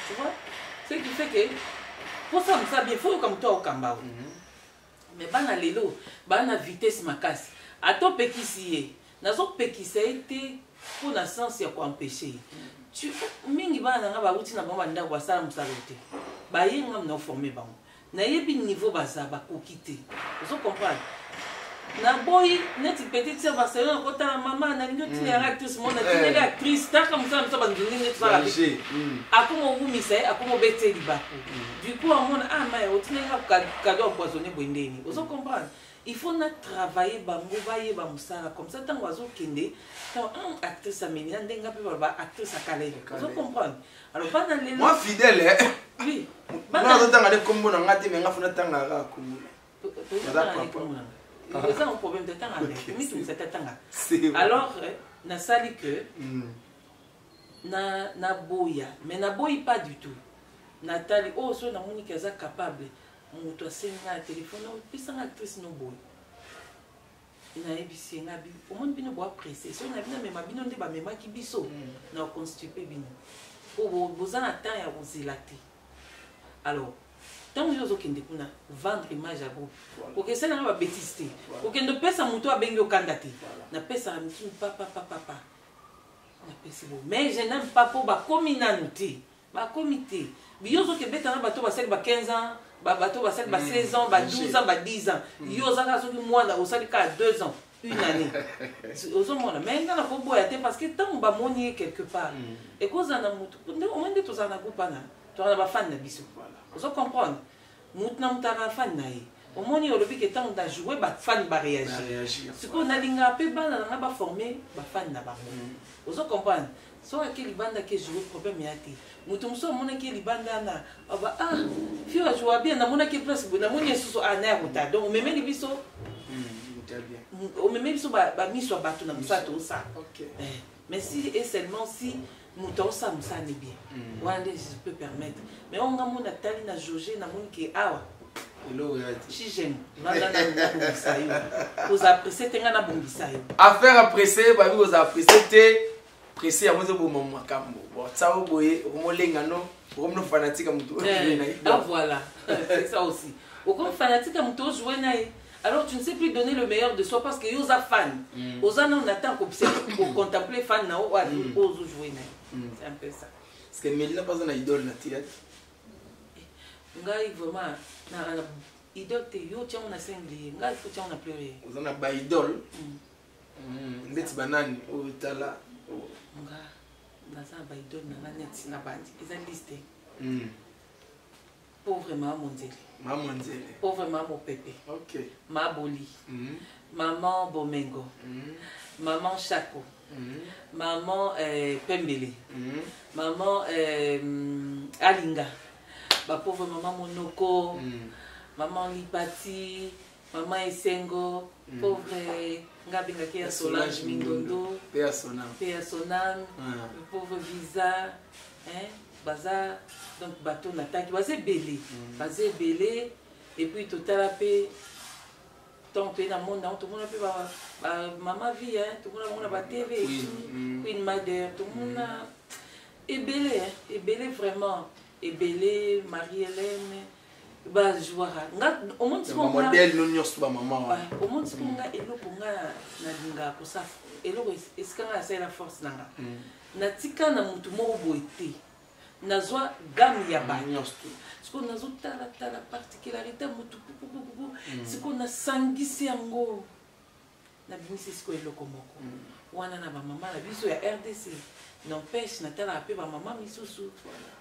Speaker 1: Tu vois? Ce qui fait que pour ça ça bien faut comme toi au Kambao. Mais bana lelo bana vitesse makasi. Ato pekisiye. Nazo pekisa été pour la sens ya ko empêcher. Tu mingi bana nga ba uti na bomba ndako basala musalote. Ba yenga no former bango. Na yebi niveau baza ba kokite. Vous comprenez? Na boy net petite sœur Barcelone ko ta maman na lingo ti actrice mona ti actrice ta comme ça ba ndingi net ça la vie. Akomo vumisa akomo beteli bako. Du coup on a mais o tinga cadeau empoisonné boindeni. Vous comprenez? Il faut travailler bango baye ba musala comme ça tant oiseau kende tant actrice amélia ndenga pe ba actrice akale. Vous comprenez? Alors pas dans les
Speaker 4: moi fidèle hein.
Speaker 1: Oui.
Speaker 4: Moi je tanga de kombo na ngati me ngafuna tanga ka kombo.
Speaker 1: C'est un problème de temps alors na sali que na boya mais na boyi pas du tout. Nathalie oh so na moni kaza capable moto asenga téléphone o pisanga actrice no boy. Na ebisi ngabi o mon bino bo apprécier so na bino même bino nde ba mema ki biso na constituer bino. Pour bozana temps ya ozilate. Alors tant que vous avez vendre image à vous, pour que ça n'a pas bêtise, pour que ne pèse à mouton à bengo candidaté, na pèse à mouton papa, na pèse bon. Mais je n'aime pas pour ba communauté, ba comité. Biozo que bêta na bateau ba 15 ans, ba bateau ba 16 ans, ba 12 ans, ba 10 ans. Yoza ka so moi na osali ka 2 ans, une année. Ozo mona, mais na ko boya te parce que tant ba monier quelque part. Et cause na mouton, on m'a dit tout ça na groupe tu as ba fan na biso. Vous comprenez? Moutna mutara fan naï. Au moins il y a le but que tant de jouer, bah fan va réagir. Ce qu'on a l'inga peu bas, on a pas formé, bah fan n'a pas. Vous comprenez? Soit quel bande qui joue problème yati. Moutum so mona qui banda na. Ah, fio a joué bien, na mona qui place, na mona sous à nerf ou ta. Donc on me met les biso. On me met biso bah mis sur bateau na ça tout ça. OK. Mais si et seulement si mouton ça me ça n'est bien. Ouais, je peux permettre. Mais on a mon Nathalie na Jogé na mon qui awa. Si j'aime. Vous appréciez tenga na bombisa yo.
Speaker 2: Affaire apprécier, ba vous apprécier pressé à moi bo maman kambo. Bon, ça au boye, au molenga no, au no fanatique mutu.
Speaker 1: Ah voilà. C'est ça aussi. Au comme fanatique mutu jouer naï. Alors tu ne sais plus donner le meilleur de soi parce que yo za fan. Ozana on attend pour contempler fan na o jouer naï. C'est un peu ça.
Speaker 4: Parce que Mélina pas un idole na théâtre.
Speaker 1: Ngai vraiment na idole te yo tiens on a cinglé. Ngai faut tiens on a pleuré.
Speaker 4: Vous en a ba idole. Ndeti banani o tala.
Speaker 1: Ngai na ça ba idole na net na bandi. Ils ont listé. Pauvre maman Nzeli.
Speaker 4: Maman Nzeli.
Speaker 1: Pauvre maman Pépé.
Speaker 4: OK.
Speaker 1: Ma Boli. Maman Bomengo. Maman Chako. Maman Pembele. Maman Alinga. Ma pauvre maman Monoko. Maman Lipati. Maman Esengo. Pauvre Ngabinga qui a Solange Mingondo.
Speaker 4: Père Sonam.
Speaker 1: Père Sonam. Pauvre Visa. Hein? Baza. Donc bateau n'attaque. Basé belé. Basé belé. Et puis tout à la paix. Tant que dans le monde, tout le monde a maman vie, tout le monde a TV, Queen Mother, tout le monde a belé vraiment, et belé Marie-Hélène, ba jouera nga au monde
Speaker 4: mon modèle non nyos ba maman
Speaker 1: au monde ce nga eloko nga na linga ko sa eloko eskanga c'est la force nanga na tika na mutu moko boité na zwa gamme ya ba nyos ce qu'on a zota la particularité mutu ce qu'on a sangisi yango na bimisi ce ko eloko moko wana na ba maman la biso ya RDC n'empêche natala pe ba maman misusu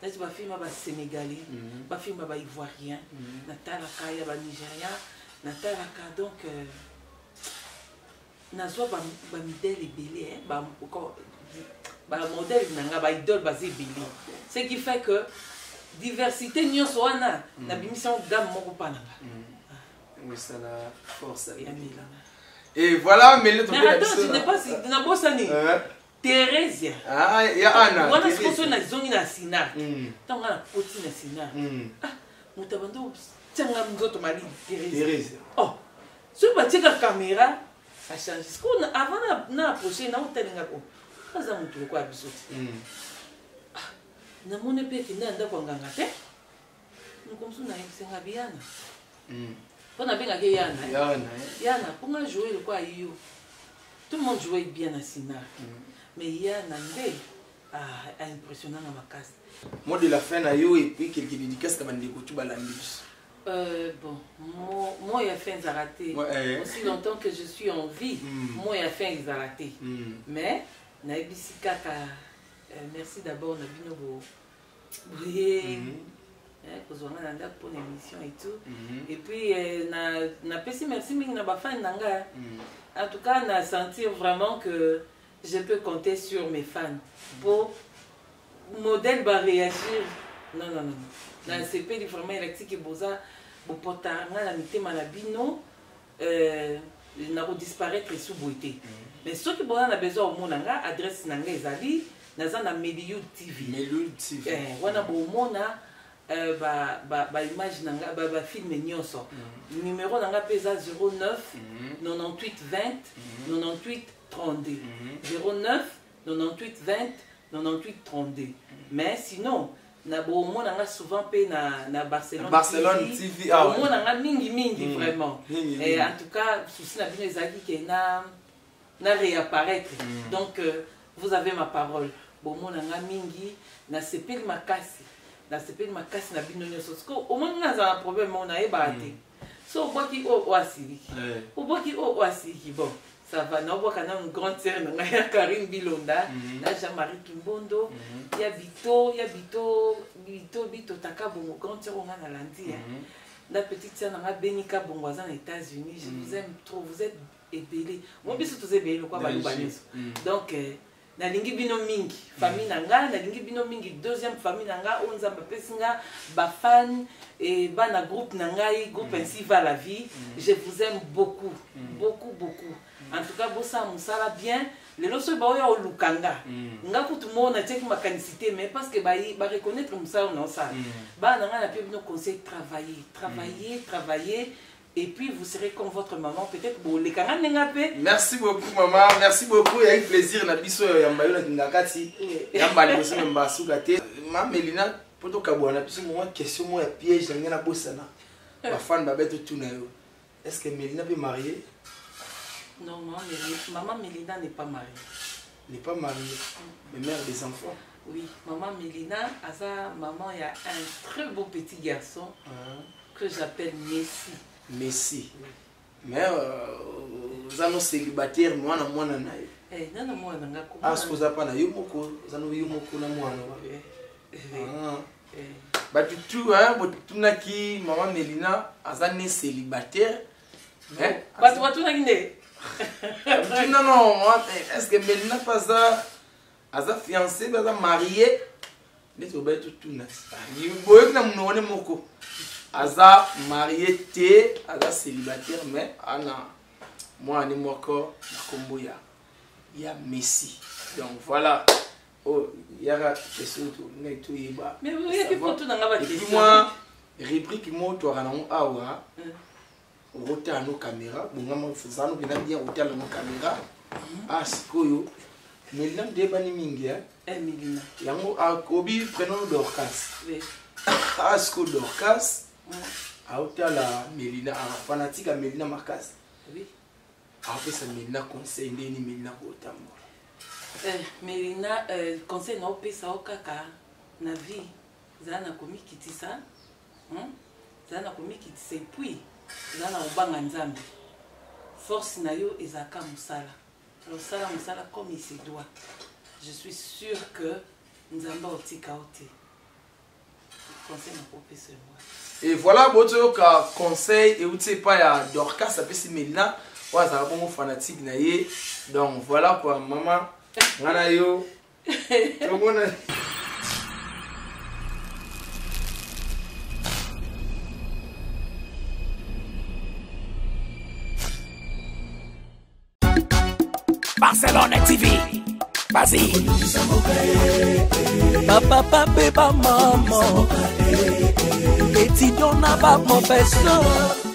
Speaker 1: nati ba filma ba sénégalais ba filma ba ivoirien natala kaya ba nigérien natala ka donc nazwa ba modèle belé ba modèle nanga ba idole basé belé ce qui fait que diversité nyonso wana na bimission gamme moko pananga
Speaker 4: oui ça la force
Speaker 1: ya mila
Speaker 4: et voilà mais le
Speaker 1: mais attends je n'ai pas si na bosani Thérèse.
Speaker 4: Ah, il y a Anna.
Speaker 1: On a ce qu'on a zone na Sina. Tant on a poti na Sina. Ah, mutabando tanga mzoto mali Thérèse. Oh. Sur ba tika caméra a changé. Ce qu'on avant na approcher na hotel ngako. Kaza mutu ko abisoti. Ah, na mone pe kinda nda kwa nganga te. Nukomsu na yisenga biana. Pona benga ke yana. Yana, ponga jouer le quoi yo. Tout le monde jouait bien à Sina. Mais il y a Nandé impressionnant dans ma casse.
Speaker 4: Moi de la fin à yo et puis quelques dédicaces comme des coups balandis.
Speaker 1: Bon, moi il a fait un raté. Aussi longtemps que je suis en vie, moi il a fait un raté. Mais naibisika merci d'abord Nabino briller. Pour l'émission et tout. Et puis na pesi merci na ba fan nanga. En tout cas, on a senti vraiment que je peux compter sur mes fans pour modèle va réagir. Non. Dans le CP du format électrique et boza, pour porter la mité malabino, n'a disparaître sous beauté. Mais ceux qui ont besoin au monde, adresse nanga ezali, nazana Meliou TV. Meliou TV. Wana bo mona ba image nanga ba film nyonso. Numéro nanga pesa 09 98 20 98 32 09 98 20 98 32. Mais sinon na bo mona souvent pe na Barcelone TV ah ouais. Mona mingi vraiment. Et en tout cas souci na bino ezaki ke na réapparaître. Donc vous avez ma parole. Bo mona mingi na sepeli makasi. Na sepeli makasi na bino nyonso. Parce que au moins na za problème on a ebate. So boki o asili. O boki o asili bon. Ça va, nous avons une grande sœur, Karine Bilonda, Jean-Marie Kimbondo, il y a Bito, Taka Bongo, grande sœur, on a Nalandi. La petite sœur, on a Benika Bongo, aux États-Unis. Je vous aime trop, vous êtes ébélés. Moi, je suis tous ébélés, quoi, donc, na lingi bino mingi, famille nanga, na lingi bino mingi, deuxième famille nanga, onza bapesinga, bafan, et bana groupe nanga, groupe ainsi va la vie. Je vous aime beaucoup, beaucoup. En tout cas, bossa musala bien. Les loso ba oya olukanga. Nga kutu mo na teki makanicité mais parce que ba reconnaître musala non ça. Ba nanga na pe bino conseil travailler et puis vous serez comme votre maman peut-être bo le kanga nenga pe. Merci beaucoup maman, merci beaucoup, il y a eu plaisir na biso ya mbayo na ngakati. Ya mbali bossa mba sukate. Ma Melina poto kabwana biso mo question mo ya piège ngena bossana. Ba fan ba beto tuna yo. Est-ce que Melina peut marier? Non, maman Mélina n'est pas mariée. N'est pas mariée, mais mère des enfants. Oui, maman Mélina, maman, il y a un très beau petit garçon que j'appelle Messi. Messi. Oui. Mais vous avez un célibataire, moi, non, non. Ah, ce que vous avez pas, vous avez bah, du tout, hein, maman Mélina, elle est célibataire. Non, est-ce que Mélina pas ça, elle fiancée, elle mariée, mais tu vas tout na. Il faut que nous nous moko. Elle mariée, elle célibataire, mais Anna, moi, ni moko, na il y a Messi. Donc voilà. Oh, il y a question tout, mais tout y va. Mais vous voyez qu'il faut tout dans la question. Et puis moi, réplique moi, tu as un awa. Roter à nos caméras, bon, ça nous vient bien roter à nos caméras. Ah, c'est quoi? Mais là, des bani mingia. Emilina. Yango a Kobi prenons Dorcas. Ah, c'est quoi Dorcas?
Speaker 4: aotala Melina fanatique à Melina makasi
Speaker 1: Oui.
Speaker 4: apesa Melina conseil ndeni Melina kotambola
Speaker 1: Melina conseil na opesa okaka na vie za na komikitisa za na komikitisa et puis za na obanga nzambe force na yo ezaka musala losala musala comme il se doit. Je suis sûr que nzamba otika ote conseil na opesa moi.
Speaker 4: Et voilà botoyoka conseil et outi pas ya Dorcas apesi Melina waza bongo fanatique na ye. Donc voilà quoi maman ngana yo tobona
Speaker 3: Barcelone TV, vas-y. Papa, papa, maman, et tu donnes pas mon personne.